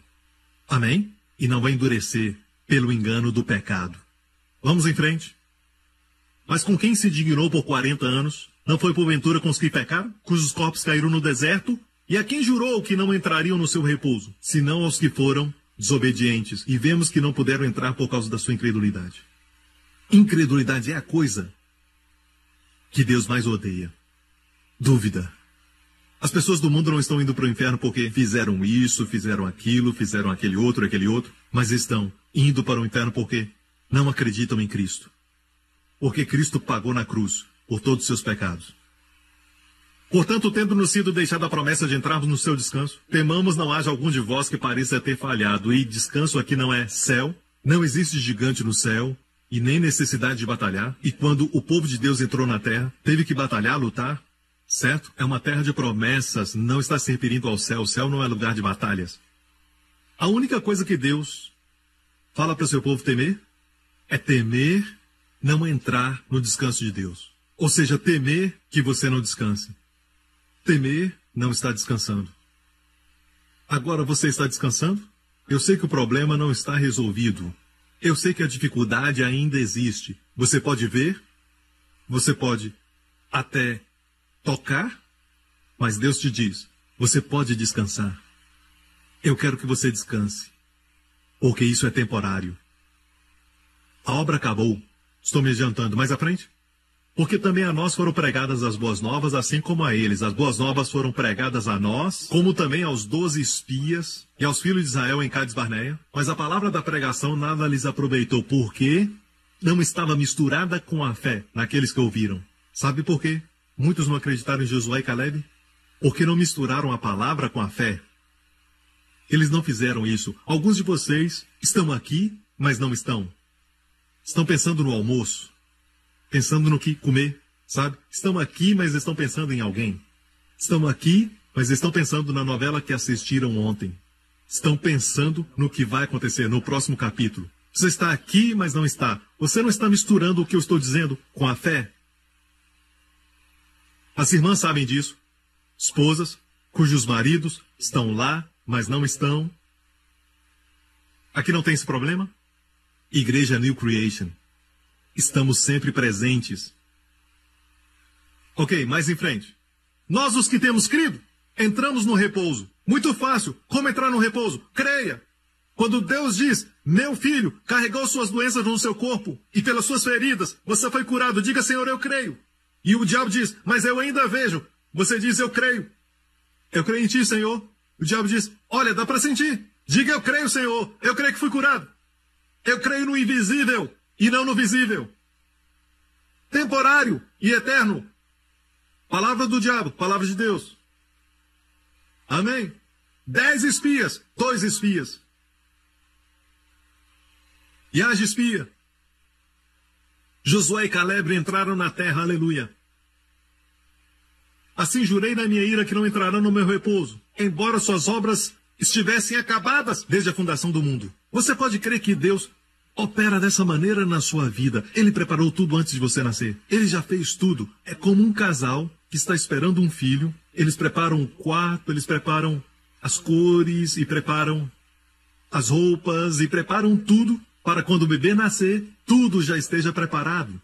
Amém? E não vai endurecer pelo engano do pecado. Vamos em frente. Mas com quem se dignou por 40 anos? Não foi porventura com os que pecaram, cujos corpos caíram no deserto? E a quem jurou que não entrariam no seu repouso, senão aos que foram desobedientes? E vemos que não puderam entrar por causa da sua incredulidade. Incredulidade é a coisa que Deus mais odeia. Dúvida. As pessoas do mundo não estão indo para o inferno porque fizeram isso, fizeram aquilo, fizeram aquele outro, mas estão indo para o inferno porque não acreditam em Cristo. Porque Cristo pagou na cruz por todos os seus pecados. Portanto, tendo-nos sido deixada a promessa de entrarmos no seu descanso, temamos não haja algum de vós que pareça ter falhado. E descanso aqui não é céu, não existe gigante no céu, e nem necessidade de batalhar. E quando o povo de Deus entrou na terra, teve que batalhar, lutar. Certo? É uma terra de promessas, não está se referindo ao céu. O céu não é lugar de batalhas. A única coisa que Deus fala para o seu povo temer é temer não entrar no descanso de Deus. Ou seja, temer que você não descanse. Temer não está descansando. Agora você está descansando? Eu sei que o problema não está resolvido. Eu sei que a dificuldade ainda existe. Você pode ver, você pode até tocar, mas Deus te diz, você pode descansar. Eu quero que você descanse, porque isso é temporário. A obra acabou. Estou me adiantando mais à frente? Porque também a nós foram pregadas as boas novas, assim como a eles. As boas novas foram pregadas a nós, como também aos 12 espias e aos filhos de Israel em Cádiz Barneia. Mas a palavra da pregação nada lhes aproveitou, porque não estava misturada com a fé naqueles que ouviram. Sabe por quê? Muitos não acreditaram em Josué e Caleb? Porque não misturaram a palavra com a fé. Eles não fizeram isso. Alguns de vocês estão aqui, mas não estão. Estão pensando no almoço, pensando no que comer, sabe? Estão aqui, mas estão pensando em alguém. Estão aqui, mas estão pensando na novela que assistiram ontem. Estão pensando no que vai acontecer no próximo capítulo. Você está aqui, mas não está. Você não está misturando o que eu estou dizendo com a fé? As irmãs sabem disso. Esposas cujos maridos estão lá, mas não estão. Aqui não tem esse problema? Igreja New Creation. Estamos sempre presentes. Ok, mais em frente. Nós, os que temos crido, entramos no repouso. Muito fácil. Como entrar no repouso? Creia. Quando Deus diz, meu filho carregou suas doenças no seu corpo e pelas suas feridas você foi curado, diga, Senhor, eu creio. E o diabo diz, mas eu ainda vejo. Você diz, eu creio. Eu creio em ti, Senhor. O diabo diz, olha, dá para sentir. Diga, eu creio, Senhor. Eu creio que fui curado. Eu creio no invisível e não no visível. Temporário e eterno. Palavra do diabo, palavra de Deus. Amém? 10 espias, 2 espias. E haja espia. Josué e Caleb entraram na terra, aleluia. Assim jurei na minha ira que não entrarão no meu repouso, embora suas obras estivessem acabadas desde a fundação do mundo. Você pode crer que Deus opera dessa maneira na sua vida. Ele preparou tudo antes de você nascer. Ele já fez tudo. É como um casal que está esperando um filho. Eles preparam o quarto, eles preparam as cores e preparam as roupas e preparam tudo para quando o bebê nascer, tudo já esteja preparado.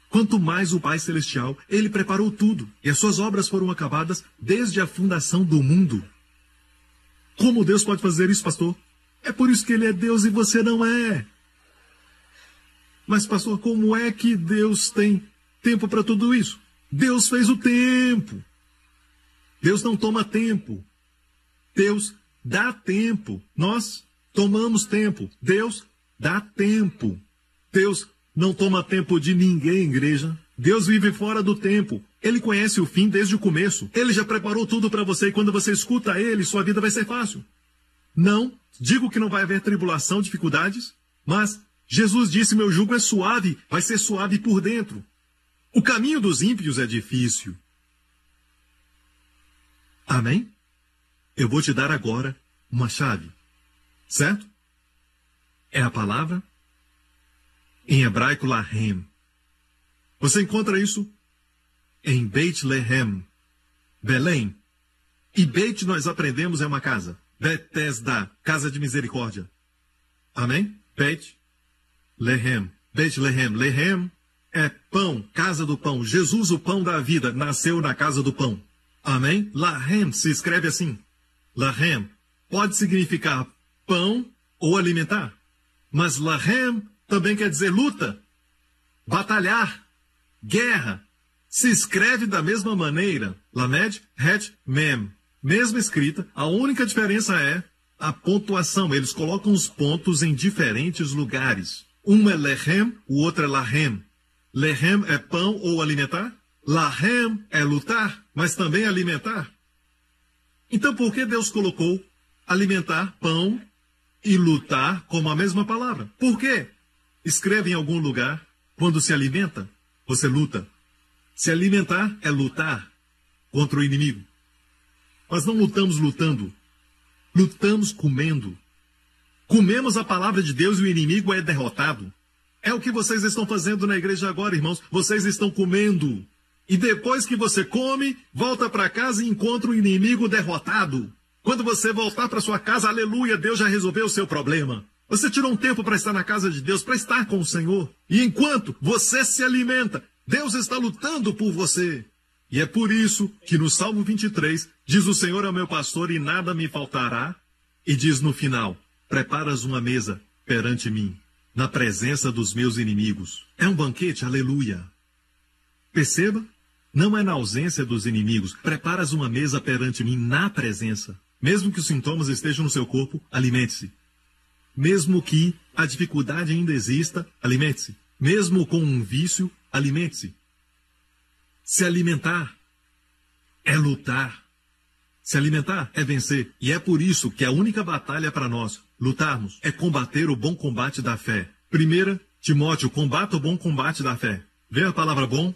Quanto mais o Pai Celestial, Ele preparou tudo. E as suas obras foram acabadas desde a fundação do mundo. Como Deus pode fazer isso, pastor? É por isso que Ele é Deus e você não é. Mas, pastor, como é que Deus tem tempo para tudo isso? Deus fez o tempo. Deus não toma tempo. Deus dá tempo. Nós tomamos tempo. Deus dá tempo. Deus não toma tempo de ninguém, igreja. Deus vive fora do tempo. Ele conhece o fim desde o começo. Ele já preparou tudo para você e quando você escuta Ele, sua vida vai ser fácil. Não digo que não vai haver tribulação, dificuldades, mas Jesus disse, meu jugo é suave, vai ser suave por dentro. O caminho dos ímpios é difícil. Amém? Eu vou te dar agora uma chave. Certo? É a palavra em hebraico Lahem. Você encontra isso em Beit Lehem, Belém. E Beit nós aprendemos é uma casa. Betesda, casa de misericórdia. Amém? Beit Lehem. Beit Lehem. Lehem é pão, casa do pão. Jesus, o pão da vida, nasceu na casa do pão. Amém? Lahem se escreve assim. Lahem pode significar pão ou alimentar. Mas Lahem também quer dizer luta, batalhar, guerra. Se escreve da mesma maneira. Lamed, Het, Mem. Mesma escrita, a única diferença é a pontuação. Eles colocam os pontos em diferentes lugares. Um é Lehem, o outro é Lahem. Lehem é pão ou alimentar. Lahem é lutar, mas também alimentar. Então por que Deus colocou alimentar, pão e lutar como a mesma palavra? Por quê? Escreve em algum lugar, quando se alimenta, você luta. Se alimentar é lutar contra o inimigo. Nós não lutamos lutando, lutamos comendo. Comemos a palavra de Deus e o inimigo é derrotado. É o que vocês estão fazendo na igreja agora, irmãos. Vocês estão comendo. E depois que você come, volta para casa e encontra o inimigo derrotado. Quando você voltar para sua casa, aleluia, Deus já resolveu o seu problema. Você tirou um tempo para estar na casa de Deus, para estar com o Senhor. E enquanto você se alimenta, Deus está lutando por você. E é por isso que no Salmo 23, diz o Senhor é o meu pastor e nada me faltará. E diz no final, preparas uma mesa perante mim, na presença dos meus inimigos. É um banquete, aleluia. Perceba, não é na ausência dos inimigos. Preparas uma mesa perante mim na presença. Mesmo que os sintomas estejam no seu corpo, alimente-se. Mesmo que a dificuldade ainda exista, alimente-se. Mesmo com um vício, alimente-se. Se alimentar é lutar. Se alimentar é vencer. E é por isso que a única batalha para nós lutarmos é combater o bom combate da fé. 1 Timóteo, combata o bom combate da fé. Vê a palavra bom?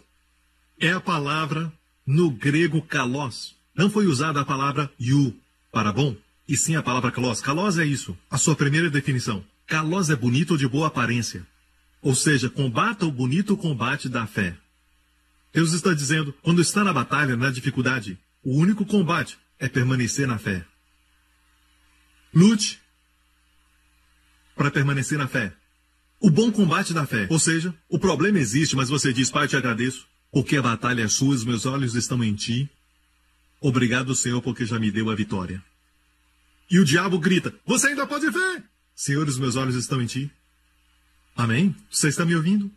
É a palavra no grego kalos. Não foi usada a palavra iu para bom, e sim a palavra kalos. Kalos é isso, a sua primeira definição. Kalos é bonito ou de boa aparência. Ou seja, combata o bonito combate da fé. Deus está dizendo, quando está na batalha, na dificuldade, o único combate é permanecer na fé. Lute para permanecer na fé. O bom combate da fé. Ou seja, o problema existe, mas você diz, Pai, eu te agradeço, porque a batalha é sua, os meus olhos estão em ti. Obrigado, Senhor, porque já me deu a vitória. E o diabo grita, você ainda pode ver. Senhor, os meus olhos estão em ti. Amém? Você está me ouvindo?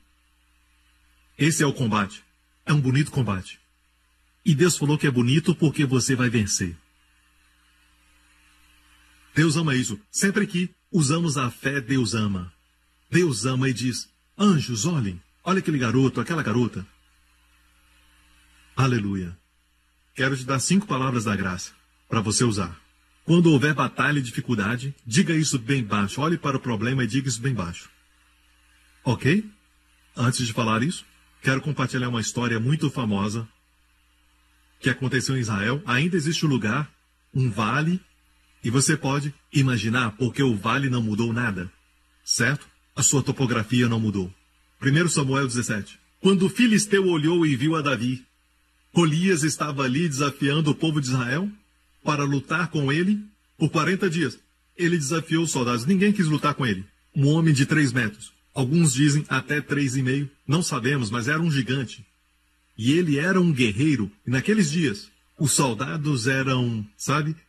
Esse é o combate. É um bonito combate. E Deus falou que é bonito porque você vai vencer. Deus ama isso. Sempre que usamos a fé, Deus ama. Deus ama e diz, anjos, olhem. Olha aquele garoto, aquela garota. Aleluia. Quero te dar 5 palavras da graça para você usar. Quando houver batalha e dificuldade, diga isso bem baixo. Olhe para o problema e diga isso bem baixo. Ok? Antes de falar isso, quero compartilhar uma história muito famosa que aconteceu em Israel. Ainda existe um lugar, um vale, e você pode imaginar porque o vale não mudou nada. Certo? A sua topografia não mudou. 1 Samuel 17. Quando o filisteu olhou e viu a Davi, Golias estava ali desafiando o povo de Israel para lutar com ele por 40 dias. Ele desafiou os soldados. Ninguém quis lutar com ele. Um homem de 3 metros. Alguns dizem até 3,5. Não sabemos, mas era um gigante. E ele era um guerreiro. E naqueles dias, os soldados eram,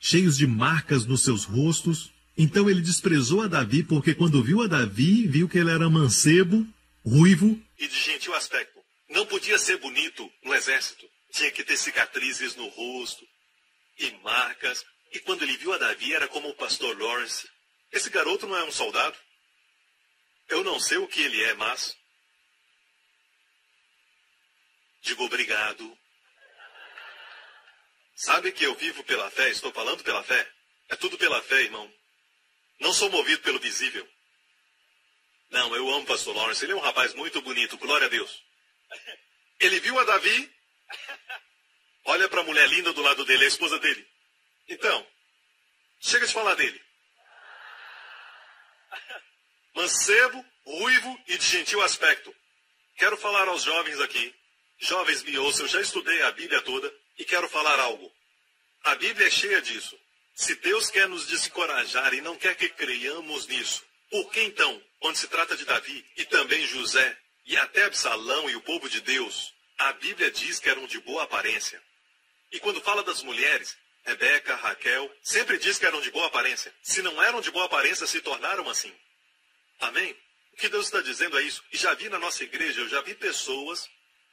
cheios de marcas nos seus rostos. Então ele desprezou a Davi, porque quando viu a Davi, viu que ele era mancebo, ruivo e de gentil aspecto. Não podia ser bonito no exército. Tinha que ter cicatrizes no rosto e marcas. E quando ele viu a Davi, era como o pastor Lawrence. Esse garoto não é um soldado? Eu não sei o que ele é, mas... digo obrigado. Sabe que eu vivo pela fé? Estou falando pela fé? É tudo pela fé, irmão. Não sou movido pelo visível. Não, eu amo o pastor Lawrence. Ele é um rapaz muito bonito, glória a Deus. Ele viu a Davi... olha para a mulher linda do lado dele, a esposa dele. Então, chega de falar dele. Mancebo, ruivo e de gentil aspecto. Quero falar aos jovens aqui. Jovens, me ouçam, eu já estudei a Bíblia toda e quero falar algo. A Bíblia é cheia disso. Se Deus quer nos desencorajar e não quer que creiamos nisso, por que então, quando se trata de Davi e também José e até Absalão e o povo de Deus, a Bíblia diz que eram de boa aparência? E quando fala das mulheres, Rebeca, Raquel, sempre diz que eram de boa aparência. Se não eram de boa aparência, se tornaram assim. Amém? O que Deus está dizendo é isso. E já vi na nossa igreja, eu já vi pessoas,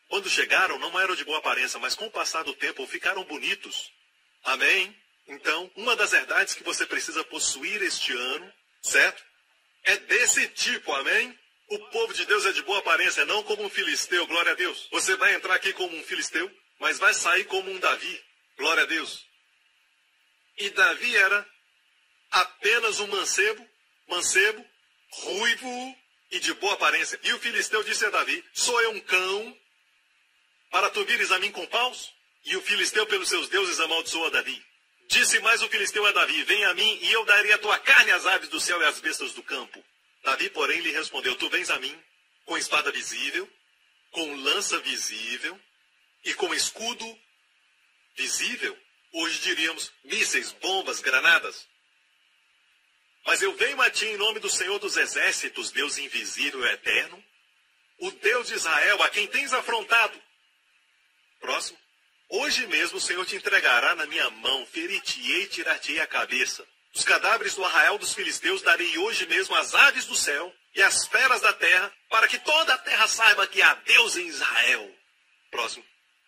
quando chegaram, não eram de boa aparência, mas com o passar do tempo ficaram bonitos. Amém? Então, uma das verdades que você precisa possuir este ano, certo? É desse tipo, amém? O povo de Deus é de boa aparência, não como um filisteu, glória a Deus. Você vai entrar aqui como um filisteu, mas vai sair como um Davi, glória a Deus. E Davi era apenas um mancebo, ruivo e de boa aparência. E o filisteu disse a Davi, sou eu um cão para tu vires a mim com paus? E o filisteu pelos seus deuses amaldiçoou a Davi. Disse mais o filisteu a Davi, vem a mim e eu darei a tua carne às aves do céu e às bestas do campo. Davi, porém, lhe respondeu, tu vens a mim com espada visível, com lança visível e com escudo visível. Hoje diríamos mísseis, bombas, granadas. Mas eu venho a ti em nome do Senhor dos Exércitos, Deus invisível e eterno, o Deus de Israel, a quem tens afrontado. Próximo. Hoje mesmo o Senhor te entregará na minha mão, ferir-te-ei e tirar-te-ei a cabeça. Os cadáveres do arraial dos filisteus darei hoje mesmo às aves do céu e às feras da terra, para que toda a terra saiba que há Deus em Israel. Próximo.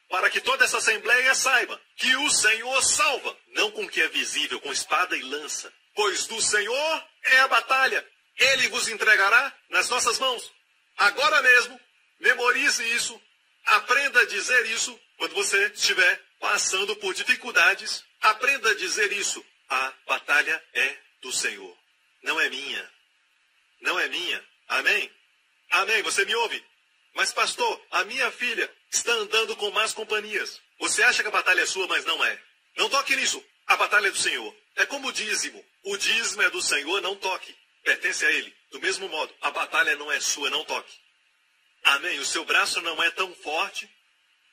Para que toda essa assembleia saiba que o Senhor salva, não com o que é visível, com espada e lança. Pois do Senhor é a batalha. Ele vos entregará nas nossas mãos. Agora mesmo, memorize isso, aprenda a dizer isso quando você estiver passando por dificuldades Aprenda a dizer isso. A batalha é do Senhor. Não é minha. Não é minha. Amém? Amém. Você me ouve? Mas, pastor, a minha filha está andando com más companhias. Você acha que a batalha é sua, mas não é. Não toque nisso. A batalha é do Senhor. É como o dízimo. O dízimo é do Senhor, não toque. Pertence a Ele. Do mesmo modo, a batalha não é sua, não toque. Amém? O seu braço não é tão forte.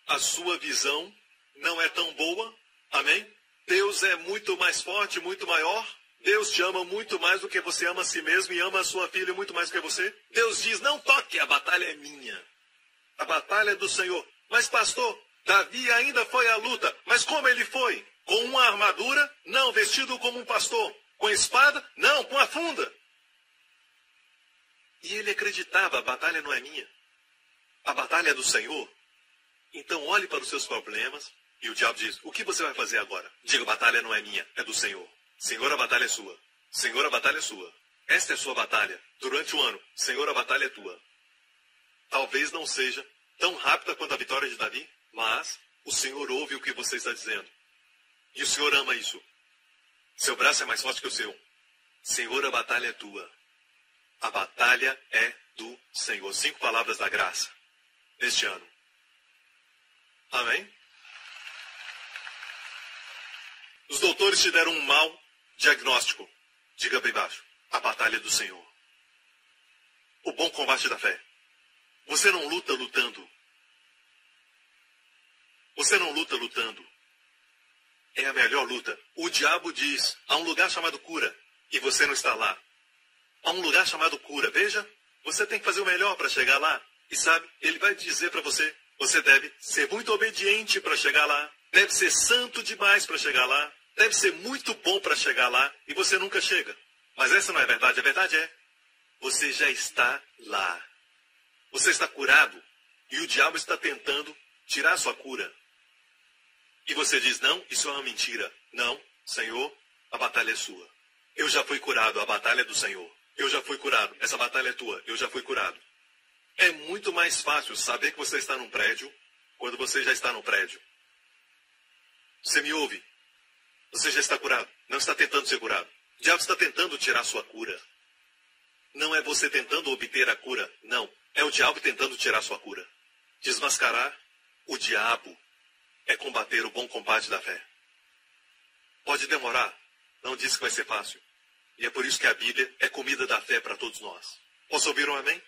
A sua visão não é tão boa. Amém? Deus é muito mais forte, muito maior. Deus te ama muito mais do que você ama a si mesmo e ama a sua filha muito mais do que você. Deus diz, não toque, a batalha é minha. A batalha é do Senhor. Mas, pastor, Davi ainda foi à luta. Mas como ele foi? Com uma armadura? Não, vestido como um pastor. Com espada? Não, com a funda. E ele acreditava, a batalha não é minha. A batalha é do Senhor. Então olhe para os seus problemas. E o diabo diz, o que você vai fazer agora? Diga, a batalha não é minha, é do Senhor. Senhor, a batalha é sua. Senhor, a batalha é sua. Esta é a sua batalha. Durante o ano, Senhor, a batalha é tua. Talvez não seja tão rápida quanto a vitória de Davi, mas o Senhor ouve o que você está dizendo. E o Senhor ama isso. Seu braço é mais forte que o seu. Senhor, a batalha é tua. A batalha é do Senhor. 5 palavras da graça neste ano. Amém? Os doutores te deram um mau diagnóstico. Diga bem baixo. A batalha é do Senhor. O bom combate da fé. Você não luta lutando. Você não luta lutando. É a melhor luta. O diabo diz, há um lugar chamado cura, e você não está lá. Há um lugar chamado cura. Veja, você tem que fazer o melhor para chegar lá. E sabe, ele vai dizer para você, você deve ser muito obediente para chegar lá. Deve ser santo demais para chegar lá. Deve ser muito bom para chegar lá. E você nunca chega. Mas essa não é a verdade. A verdade é, você já está lá. Você está curado. E o diabo está tentando tirar a sua cura. E você diz, não, isso é uma mentira. Não, Senhor, a batalha é sua. Eu já fui curado, a batalha é do Senhor. Eu já fui curado, essa batalha é tua, eu já fui curado. É muito mais fácil saber que você está num prédio quando você já está no prédio. Você me ouve? Você já está curado, não está tentando ser curado. O diabo está tentando tirar sua cura. Não é você tentando obter a cura, não. É o diabo tentando tirar sua cura. Desmascarar o diabo é combater o bom combate da fé. Pode demorar, não disse que vai ser fácil. E é por isso que a Bíblia é comida da fé para todos nós. Posso ouvir um amém?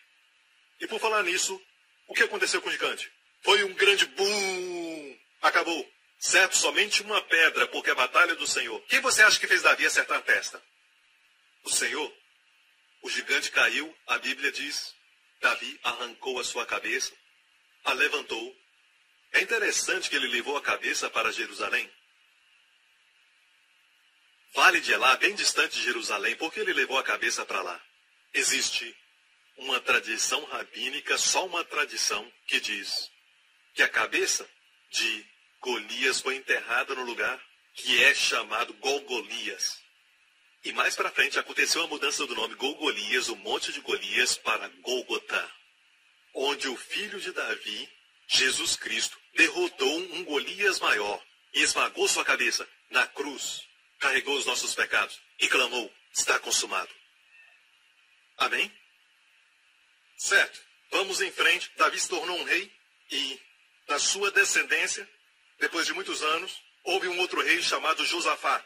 E por falar nisso, o que aconteceu com o gigante? Foi um grande boom! Acabou. Certo, somente uma pedra, porque a batalha é do Senhor. Quem você acha que fez Davi acertar a testa? O Senhor. O gigante caiu, a Bíblia diz, Davi arrancou a sua cabeça, a levantou. É interessante que ele levou a cabeça para Jerusalém. Vale de Elá, bem distante de Jerusalém, porque ele levou a cabeça para lá. Existe uma tradição rabínica, só uma tradição, que diz que a cabeça de Golias foi enterrada no lugar que é chamado Golgolias. E mais para frente aconteceu a mudança do nome Golgolias, o Monte de Golias, para Gólgota, onde o filho de Davi, Jesus Cristo, derrotou um Golias maior e esmagou sua cabeça na cruz, carregou os nossos pecados e clamou, está consumado. Amém? Certo, vamos em frente. Davi se tornou um rei e, na sua descendência, depois de muitos anos, houve um outro rei chamado Josafá.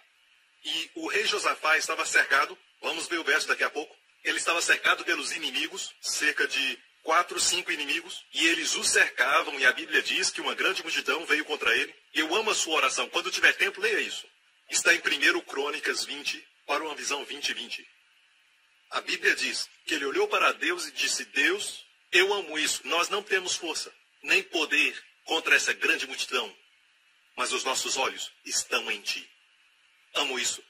E o rei Josafá estava cercado, vamos ver o verso daqui a pouco, ele estava cercado pelos inimigos, cerca de 4, 5 inimigos, e eles o cercavam, e a Bíblia diz que uma grande multidão veio contra ele. Eu amo a sua oração, quando tiver tempo, leia isso. Está em 1 Crônicas 20, para uma visão 20:20. A Bíblia diz que ele olhou para Deus e disse, Deus, eu amo isso, nós não temos força, nem poder contra essa grande multidão, mas os nossos olhos estão em ti. Amo isso.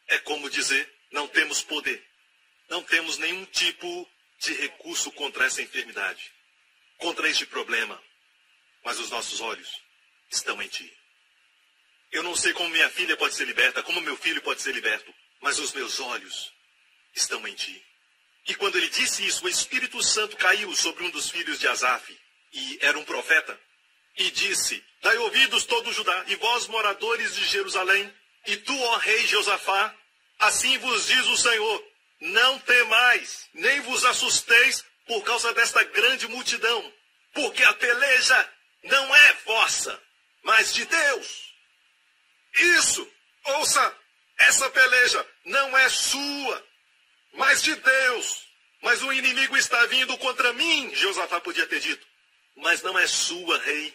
É como dizer, não temos poder, não temos nenhum tipo de recurso contra essa enfermidade, contra este problema, mas os nossos olhos estão em ti. Eu não sei como minha filha pode ser liberta, como meu filho pode ser liberto, mas os meus olhos estão em ti. E quando ele disse isso, o Espírito Santo caiu sobre um dos filhos de Asaf, e era um profeta, e disse: Dai ouvidos todo Judá, e vós, moradores de Jerusalém, e tu, ó rei Josafá, assim vos diz o Senhor: não temais, nem vos assusteis por causa desta grande multidão, porque a peleja não é vossa, mas de Deus. Isso, ouça, essa peleja não é sua, mas de Deus. Mas o inimigo está vindo contra mim, Josafá podia ter dito. Mas não é sua, rei,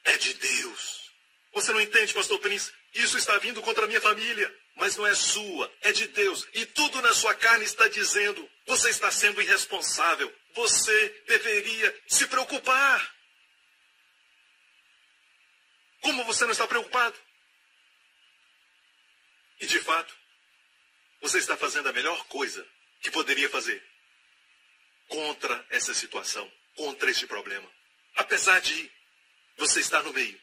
é de Deus. Você não entende, pastor Prince? Isso está vindo contra a minha família, mas não é sua, é de Deus. E tudo na sua carne está dizendo: você está sendo irresponsável, você deveria se preocupar. Como você não está preocupado? E de fato, você está fazendo a melhor coisa que poderia fazer contra essa situação, contra este problema. Apesar de você estar no meio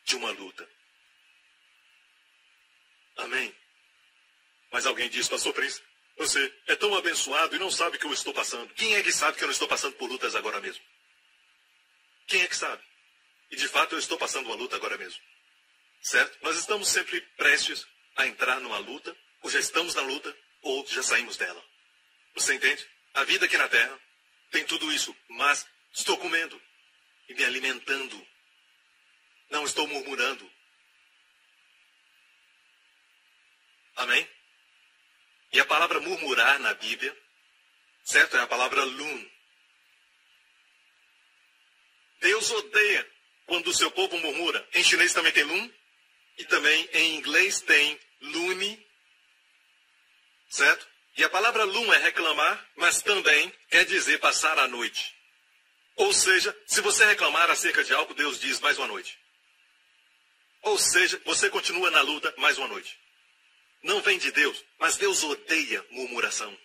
de uma luta. Amém? Mas alguém diz: pastor Prince, você é tão abençoado e não sabe o que eu estou passando. Quem é que sabe que eu não estou passando por lutas agora mesmo? Quem é que sabe? E de fato eu estou passando uma luta agora mesmo. Certo? Nós estamos sempre prestes a entrar numa luta, ou já estamos na luta, ou já saímos dela. Você entende? A vida aqui na Terra tem tudo isso, mas estou comendo e me alimentando. Não estou murmurando. Amém? E a palavra murmurar na Bíblia, certo? É a palavra lum. Deus odeia quando o seu povo murmura. Em chinês também tem lum. E também em inglês tem lune. Certo? E a palavra lum é reclamar, mas também quer dizer passar a noite. Ou seja, se você reclamar acerca de algo, Deus diz: mais uma noite. Ou seja, você continua na luta mais uma noite. Não vem de Deus, mas Deus odeia murmuração.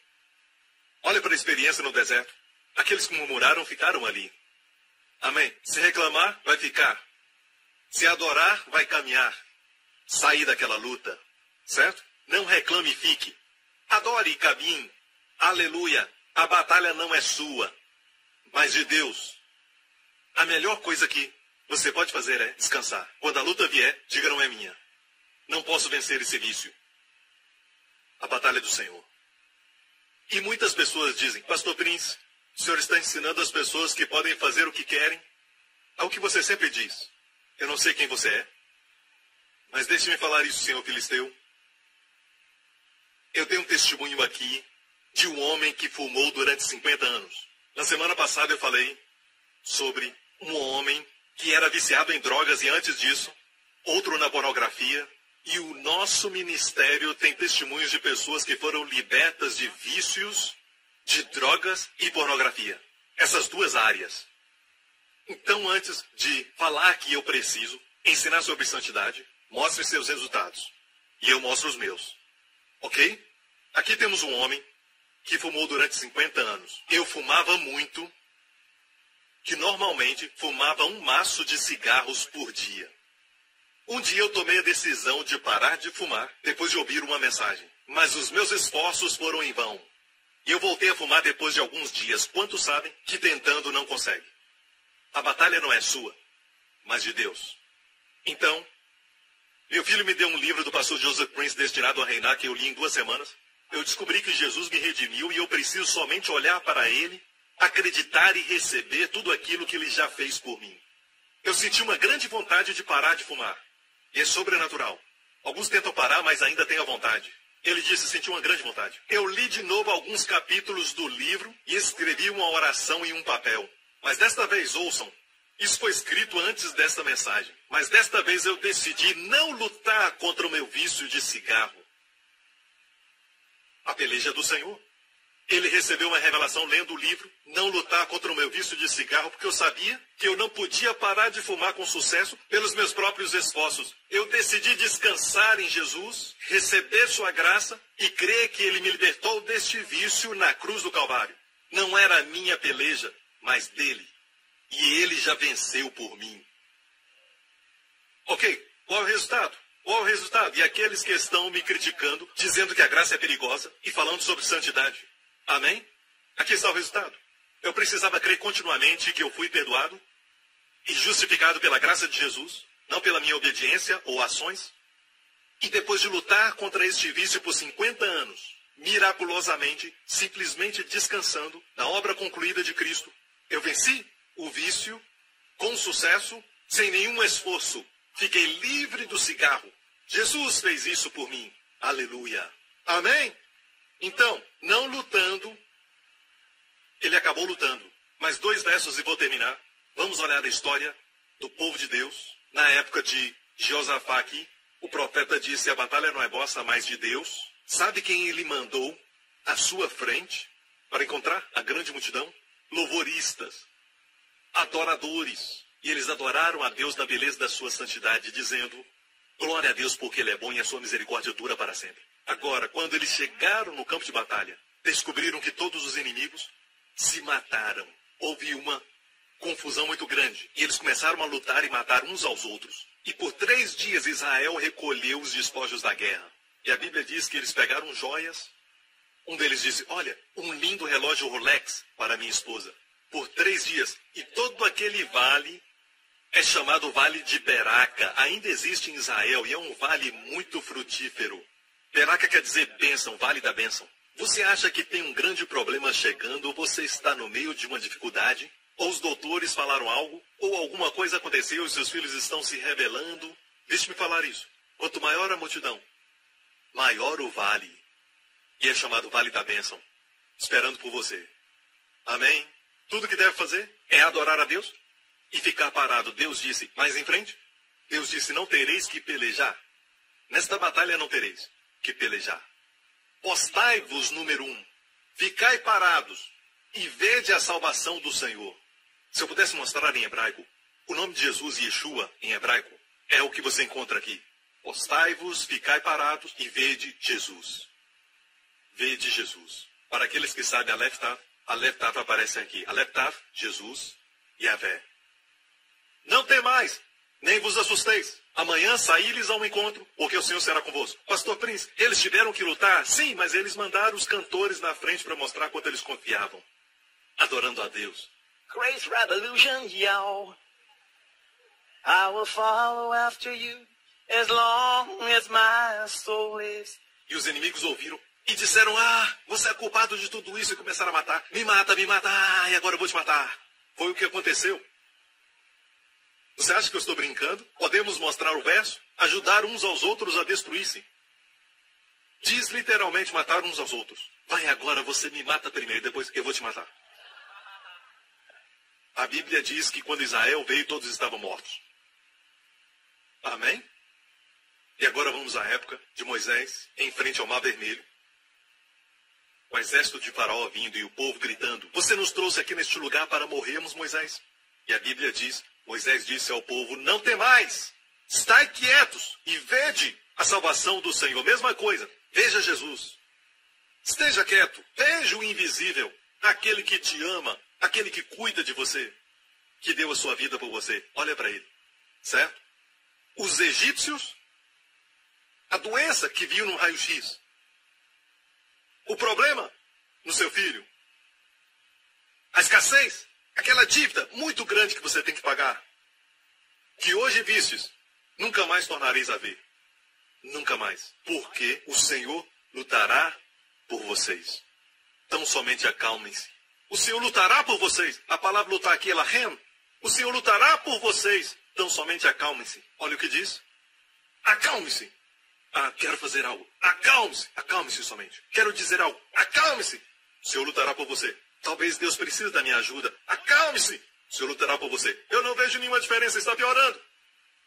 Olha para a experiência no deserto. Aqueles que murmuraram ficaram ali. Amém? Se reclamar, vai ficar. Se adorar, vai caminhar. Sair daquela luta. Certo? Não reclame e fique. Adore e caminhe. Aleluia. A batalha não é sua, mas de Deus. A melhor coisa que você pode fazer é descansar. Quando a luta vier, diga: não é minha. Não posso vencer esse vício. A batalha é do Senhor. E muitas pessoas dizem: pastor Prince, o senhor está ensinando as pessoas que podem fazer o que querem. É o que você sempre diz. Eu não sei quem você é, mas deixe-me falar isso, senhor Filisteu. Eu tenho um testemunho aqui de um homem que fumou durante 50 anos. Na semana passada eu falei sobre um homem que era viciado em drogas e antes disso, outro na pornografia. E o nosso ministério tem testemunhos de pessoas que foram libertas de vícios, de drogas e pornografia. Essas duas áreas. Então, antes de falar que eu preciso ensinar sobre santidade, mostre seus resultados. E eu mostro os meus. Ok? Aqui temos um homem que fumou durante 50 anos. Eu fumava muito, que normalmente fumava um maço de cigarros por dia. Um dia eu tomei a decisão de parar de fumar, depois de ouvir uma mensagem. Mas os meus esforços foram em vão. E eu voltei a fumar depois de alguns dias. Quantos sabem que tentando não consegue? A batalha não é sua, mas de Deus. Então, meu filho me deu um livro do pastor Joseph Prince, Destinado a Reinar, que eu li em 2 semanas. Eu descobri que Jesus me redimiu e eu preciso somente olhar para Ele, acreditar e receber tudo aquilo que Ele já fez por mim. Eu senti uma grande vontade de parar de fumar. E é sobrenatural. Alguns tentam parar, mas ainda têm a vontade. Ele disse: senti uma grande vontade. Eu li de novo alguns capítulos do livro e escrevi uma oração em um papel. Mas desta vez, ouçam, isso foi escrito antes desta mensagem. Mas desta vez eu decidi não lutar contra o meu vício de cigarro. A peleja é do Senhor. Ele recebeu uma revelação lendo o livro, não lutar contra o meu vício de cigarro, porque eu sabia que eu não podia parar de fumar com sucesso pelos meus próprios esforços. Eu decidi descansar em Jesus, receber sua graça e crer que Ele me libertou deste vício na cruz do Calvário. Não era a minha peleja, mas dele. E Ele já venceu por mim. Ok, qual é o resultado? Qual é o resultado? E aqueles que estão me criticando, dizendo que a graça é perigosa e falando sobre santidade. Amém? Aqui está o resultado. Eu precisava crer continuamente que eu fui perdoado, e justificado pela graça de Jesus, não pela minha obediência ou ações, e depois de lutar contra este vício por 50 anos, miraculosamente, simplesmente descansando na obra concluída de Cristo, eu venci o vício com sucesso, sem nenhum esforço. Fiquei livre do cigarro. Jesus fez isso por mim. Aleluia. Amém? Então, não lutando, ele acabou lutando. Mais 2 versos e vou terminar. Vamos olhar a história do povo de Deus. Na época de Josafá aqui, o profeta disse, a batalha não é vossa, mas de Deus. Sabe quem ele mandou à sua frente para encontrar a grande multidão? Louvoristas, adoradores. E eles adoraram a Deus na beleza da sua santidade, dizendo, glória a Deus porque ele é bom e a sua misericórdia dura para sempre. Agora, quando eles chegaram no campo de batalha, descobriram que todos os inimigos se mataram. Houve uma confusão muito grande. E eles começaram a lutar e matar uns aos outros. E por 3 dias Israel recolheu os despojos da guerra. E a Bíblia diz que eles pegaram joias. Um deles disse, olha, um lindo relógio Rolex para minha esposa. Por 3 dias. E todo aquele vale é chamado Vale de Beraca. Ainda existe em Israel e é um vale muito frutífero. Beraca quer dizer bênção, vale da bênção. Você acha que tem um grande problema chegando ou você está no meio de uma dificuldade? Ou os doutores falaram algo? Ou alguma coisa aconteceu e seus filhos estão se rebelando? Deixe-me falar isso. Quanto maior a multidão, maior o vale. E é chamado Vale da Bênção. Esperando por você. Amém? Tudo que deve fazer é adorar a Deus e ficar parado. Deus disse, mais em frente. Deus disse, não tereis que pelejar. Nesta batalha não tereis que pelejar. Postai-vos, número 1. Ficai parados e vede a salvação do Senhor. Se eu pudesse mostrar em hebraico, o nome de Jesus, Yeshua, em hebraico, é o que você encontra aqui. Postai-vos, ficai parados e vede Jesus. Vede Jesus. Para aqueles que sabem a Leftav aparece aqui. A Leftav, Jesus, Yahvé. Não temais, nem vos assusteis. Amanhã saí-lhes ao encontro, porque o Senhor será convosco. Pastor Prince, eles tiveram que lutar? Sim, mas eles mandaram os cantores na frente para mostrar quanto eles confiavam. Adorando a Deus. Grace Revolution, yo. I will follow after you as long as my soul lives. E os inimigos ouviram e disseram, você é culpado de tudo isso, e começaram a matar. Me mata, e agora eu vou te matar. Foi o que aconteceu. Você acha que eu estou brincando? Podemos mostrar o verso? Ajudar uns aos outros a destruir-se. Diz literalmente matar uns aos outros. Vai agora, você me mata primeiro, depois eu vou te matar. A Bíblia diz que quando Israel veio, todos estavam mortos. Amém? E agora vamos à época de Moisés, em frente ao Mar Vermelho. O exército de Faraó vindo e o povo gritando, você nos trouxe aqui neste lugar para morrermos, Moisés? E a Bíblia diz, Moisés disse ao povo, não temais, estai quietos e vede a salvação do Senhor. Mesma coisa, veja Jesus. Esteja quieto, veja o invisível, aquele que te ama, aquele que cuida de você, que deu a sua vida por você. Olha para ele, certo? Os egípcios, a doença que viu no raio-x, o problema no seu filho, a escassez, aquela dívida muito grande que você tem que pagar, que hoje vistes, nunca mais tornareis a ver. Nunca mais. Porque o Senhor lutará por vocês. Então somente acalmem-se. O Senhor lutará por vocês. A palavra lutar aqui é lahem. O Senhor lutará por vocês. Então somente acalmem-se. Olha o que diz. Acalme-se. Quero fazer algo. Acalme-se. Acalme-se somente. Quero dizer algo. Acalme-se. O Senhor lutará por você. Talvez Deus precise da minha ajuda. Acalme-se. O Senhor lutará por você. Eu não vejo nenhuma diferença. Está piorando.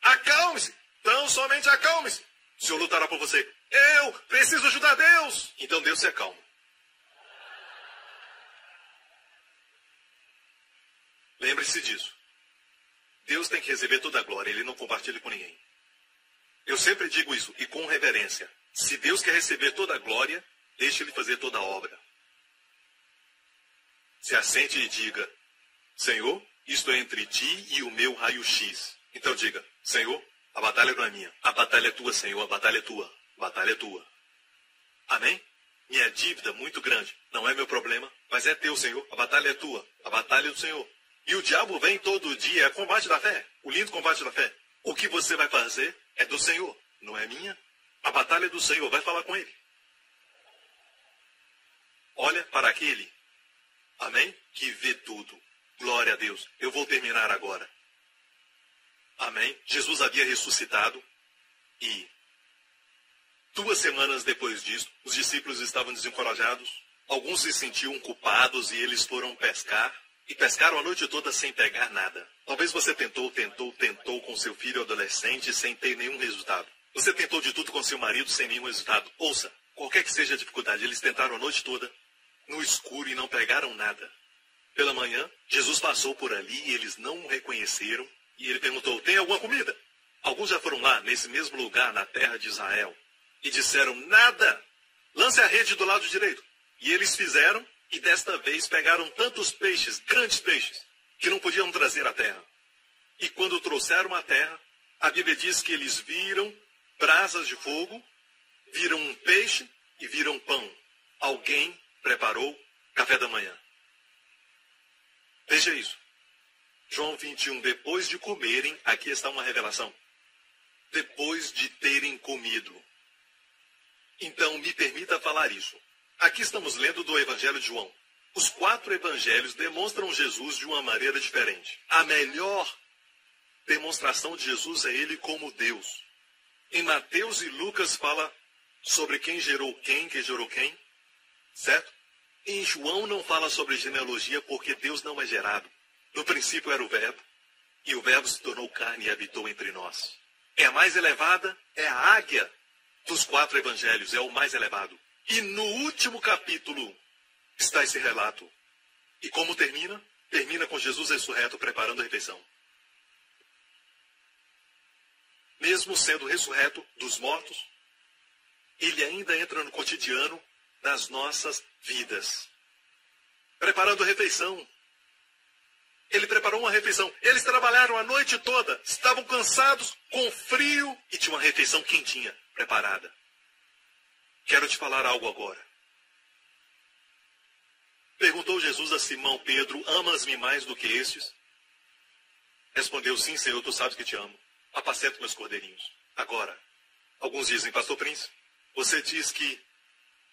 Acalme-se. Então somente acalme-se. O Senhor lutará por você. Eu preciso ajudar Deus. Então Deus se acalma. Lembre-se disso. Deus tem que receber toda a glória. Ele não compartilha com ninguém. Eu sempre digo isso, e com reverência. Se Deus quer receber toda a glória, deixe Ele fazer toda a obra. Se assente e diga, Senhor, isto é entre ti e o meu raio-x. Então diga, Senhor, a batalha não é minha. A batalha é tua, Senhor, a batalha é tua. A batalha é tua. Amém? Minha dívida muito grande não é meu problema, mas é teu, Senhor. A batalha é tua. A batalha é do Senhor. E o diabo vem todo dia, é combate da fé, o lindo combate da fé. O que você vai fazer é do Senhor, não é minha. A batalha é do Senhor, vai falar com ele. Olha para aquele, amém, que vê tudo. Glória a Deus. Eu vou terminar agora. Amém. Jesus havia ressuscitado e 2 semanas depois disso, os discípulos estavam desencorajados. Alguns se sentiam culpados e eles foram pescar. E pescaram a noite toda sem pegar nada. Talvez você tentou com seu filho adolescente sem ter nenhum resultado. Você tentou de tudo com seu marido sem nenhum resultado. Ouça, qualquer que seja a dificuldade, eles tentaram a noite toda no escuro e não pegaram nada. Pela manhã, Jesus passou por ali e eles não o reconheceram. E ele perguntou, tem alguma comida? Alguns já foram lá, nesse mesmo lugar, na terra de Israel. E disseram, nada. Lance a rede do lado direito. E eles fizeram. E desta vez pegaram tantos peixes, grandes peixes, que não podiam trazer à terra. E quando trouxeram à terra, a Bíblia diz que eles viram brasas de fogo, viram um peixe e viram pão. Alguém preparou café da manhã. Veja isso. João 21, depois de comerem, aqui está uma revelação. Depois de terem comido. Então, me permita falar isso. Aqui estamos lendo do Evangelho de João. Os 4 evangelhos demonstram Jesus de uma maneira diferente. A melhor demonstração de Jesus é ele como Deus. Em Mateus e Lucas fala sobre quem gerou quem certo? Em João não fala sobre genealogia porque Deus não é gerado. No princípio era o Verbo, e o Verbo se tornou carne e habitou entre nós. É a mais elevada, é a águia dos 4 evangelhos, é o mais elevado. E no último capítulo está esse relato. E como termina? Termina com Jesus ressurreto preparando a refeição. Mesmo sendo ressurreto dos mortos, ele ainda entra no cotidiano das nossas vidas. Preparando a refeição. Ele preparou uma refeição. Eles trabalharam a noite toda, estavam cansados, com frio, e tinha uma refeição quentinha, preparada. Quero te falar algo agora. Perguntou Jesus a Simão Pedro, amas-me mais do que estes? Respondeu, sim, Senhor, tu sabes que te amo. Apacento meus cordeirinhos. Agora, alguns dizem, pastor Prince, você diz que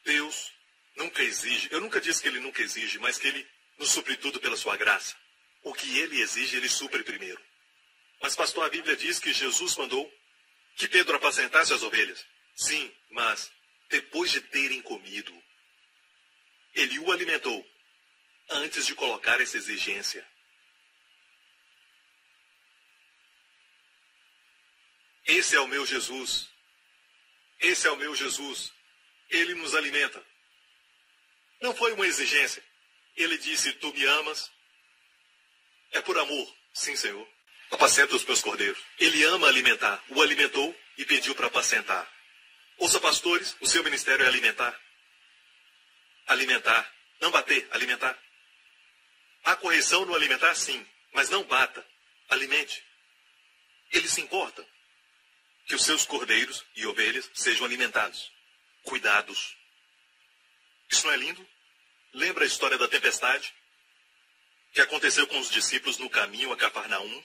Deus nunca exige. Eu nunca disse que ele nunca exige, mas que ele nos supre tudo pela sua graça. O que ele exige, ele supre primeiro. Mas, pastor, a Bíblia diz que Jesus mandou que Pedro apacentasse as ovelhas. Sim, mas depois de terem comido, ele o alimentou antes de colocar essa exigência. Esse é o meu Jesus. Esse é o meu Jesus. Ele nos alimenta. Não foi uma exigência. Ele disse, tu me amas. É por amor. Sim, Senhor. Apacenta os meus cordeiros. Ele ama alimentar. O alimentou e pediu para apacentar. Ouça, pastores, o seu ministério é alimentar. Alimentar. Não bater, alimentar. Há correção no alimentar, sim. Mas não bata. Alimente. Ele se importa que os seus cordeiros e ovelhas sejam alimentados. Cuidados. Isso não é lindo? Lembra a história da tempestade que aconteceu com os discípulos no caminho a Cafarnaum?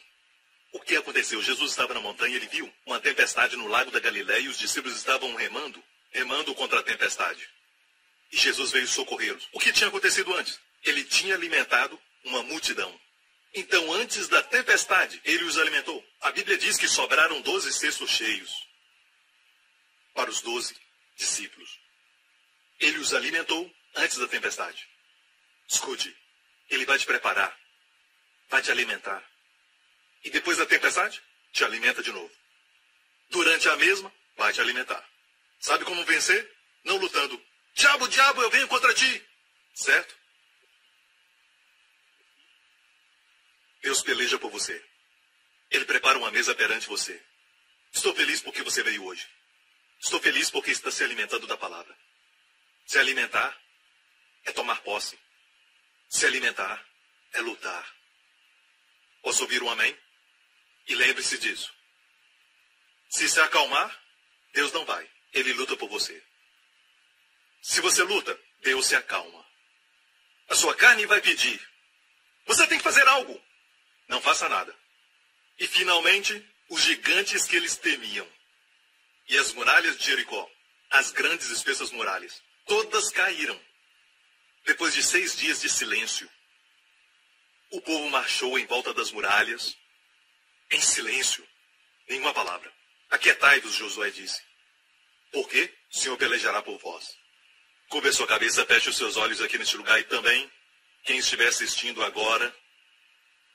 O que aconteceu? Jesus estava na montanha e ele viu uma tempestade no lago da Galileia e os discípulos estavam remando contra a tempestade. E Jesus veio socorrê-los. O que tinha acontecido antes? Ele tinha alimentado uma multidão. Então, antes da tempestade, ele os alimentou. A Bíblia diz que sobraram 12 cestos cheios para os 12 discípulos. Ele os alimentou antes da tempestade. Escute, ele vai te preparar, vai te alimentar. E depois da tempestade, te alimenta de novo. Durante a mesma, vai te alimentar. Sabe como vencer? Não lutando. Diabo, diabo, eu venho contra ti. Certo? Deus peleja por você. Ele prepara uma mesa perante você. Estou feliz porque você veio hoje. Estou feliz porque está se alimentando da palavra. Se alimentar é tomar posse. Se alimentar é lutar. Posso ouvir um amém? E lembre-se disso. Se se acalmar, Deus não vai. Ele luta por você. Se você luta, Deus se acalma. A sua carne vai pedir. Você tem que fazer algo. Não faça nada. E finalmente, os gigantes que eles temiam. E as muralhas de Jericó, as grandes e espessas muralhas, todas caíram. Depois de 6 dias de silêncio, o povo marchou em volta das muralhas, em silêncio, nenhuma palavra. Aquietai-vos, Josué disse. Por quê? O Senhor pelejará por vós. Cubra a sua cabeça, feche os seus olhos aqui neste lugar e também, quem estiver assistindo agora,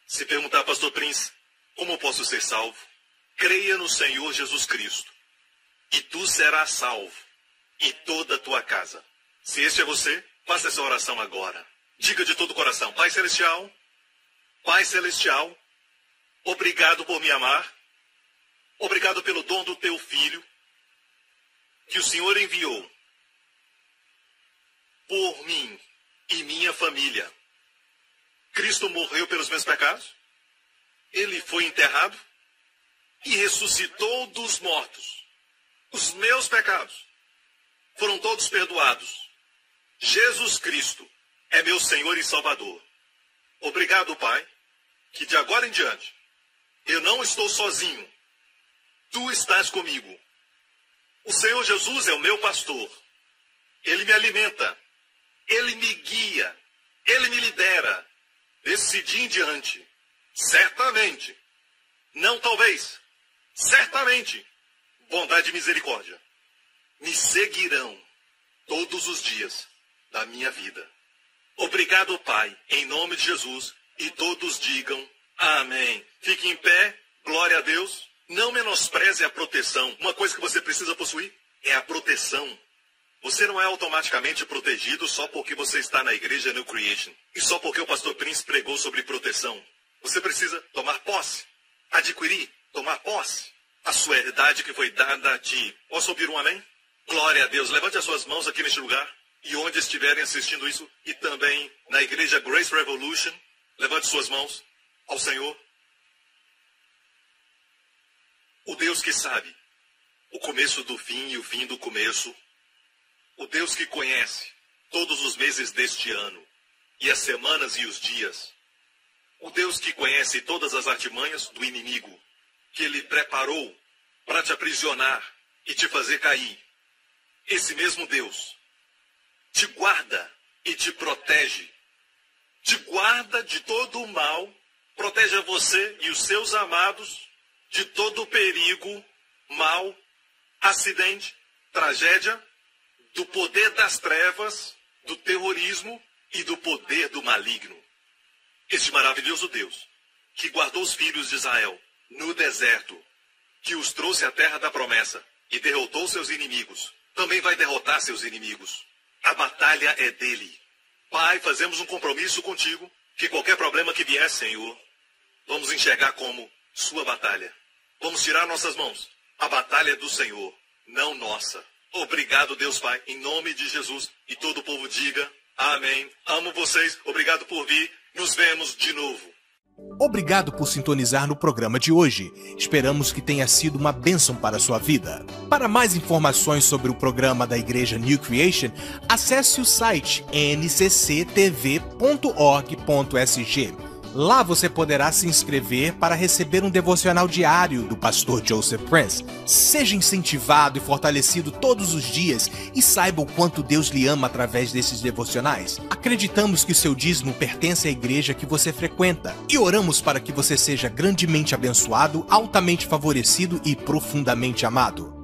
se perguntar, Pastor Prince, como posso ser salvo? Creia no Senhor Jesus Cristo, e tu serás salvo, e toda a tua casa. Se este é você, faça essa oração agora. Diga de todo o coração, Pai Celestial, obrigado por me amar, obrigado pelo dom do teu Filho, que o Senhor enviou por mim e minha família. Cristo morreu pelos meus pecados, ele foi enterrado e ressuscitou dos mortos. Os meus pecados foram todos perdoados. Jesus Cristo é meu Senhor e Salvador. Obrigado, Pai, que de agora em diante eu não estou sozinho. Tu estás comigo. O Senhor Jesus é o meu pastor. Ele me alimenta. Ele me guia. Ele me lidera. Desse dia em diante, certamente, não talvez, certamente, bondade e misericórdia me seguirão todos os dias da minha vida. Obrigado, Pai, em nome de Jesus, e todos digam amém. Fique em pé, glória a Deus. Não menospreze a proteção. Uma coisa que você precisa possuir é a proteção. Você não é automaticamente protegido só porque você está na igreja New Creation e só porque o pastor Prince pregou sobre proteção. Você precisa tomar posse, adquirir, tomar posse a sua herdade que foi dada a ti. Posso ouvir um amém? Glória a Deus. Levante as suas mãos aqui neste lugar e onde estiverem assistindo isso e também na igreja Grace Revolution, levante suas mãos ao Senhor. O Deus que sabe o começo do fim e o fim do começo, o Deus que conhece todos os meses deste ano, e as semanas e os dias. O Deus que conhece todas as artimanhas do inimigo, que ele preparou para te aprisionar e te fazer cair. Esse mesmo Deus te guarda e te protege. Te guarda de todo o mal, protege a você e os seus amados de todo o perigo, mal, acidente, tragédia, do poder das trevas, do terrorismo e do poder do maligno. Este maravilhoso Deus, que guardou os filhos de Israel no deserto, que os trouxe à terra da promessa e derrotou seus inimigos, também vai derrotar seus inimigos. A batalha é dele. Pai, fazemos um compromisso contigo, que qualquer problema que vier, Senhor, vamos enxergar como sua batalha. Vamos tirar nossas mãos. A batalha é do Senhor, não nossa. Obrigado, Deus Pai, em nome de Jesus. E todo o povo diga amém. Amo vocês, obrigado por vir. Nos vemos de novo. Obrigado por sintonizar no programa de hoje. Esperamos que tenha sido uma bênção para a sua vida. Para mais informações sobre o programa da Igreja New Creation, acesse o site ncctv.org.sg. Lá você poderá se inscrever para receber um devocional diário do pastor Joseph Prince. Seja incentivado e fortalecido todos os dias e saiba o quanto Deus lhe ama através desses devocionais. Acreditamos que o seu dízimo pertence à igreja que você frequenta e oramos para que você seja grandemente abençoado, altamente favorecido e profundamente amado.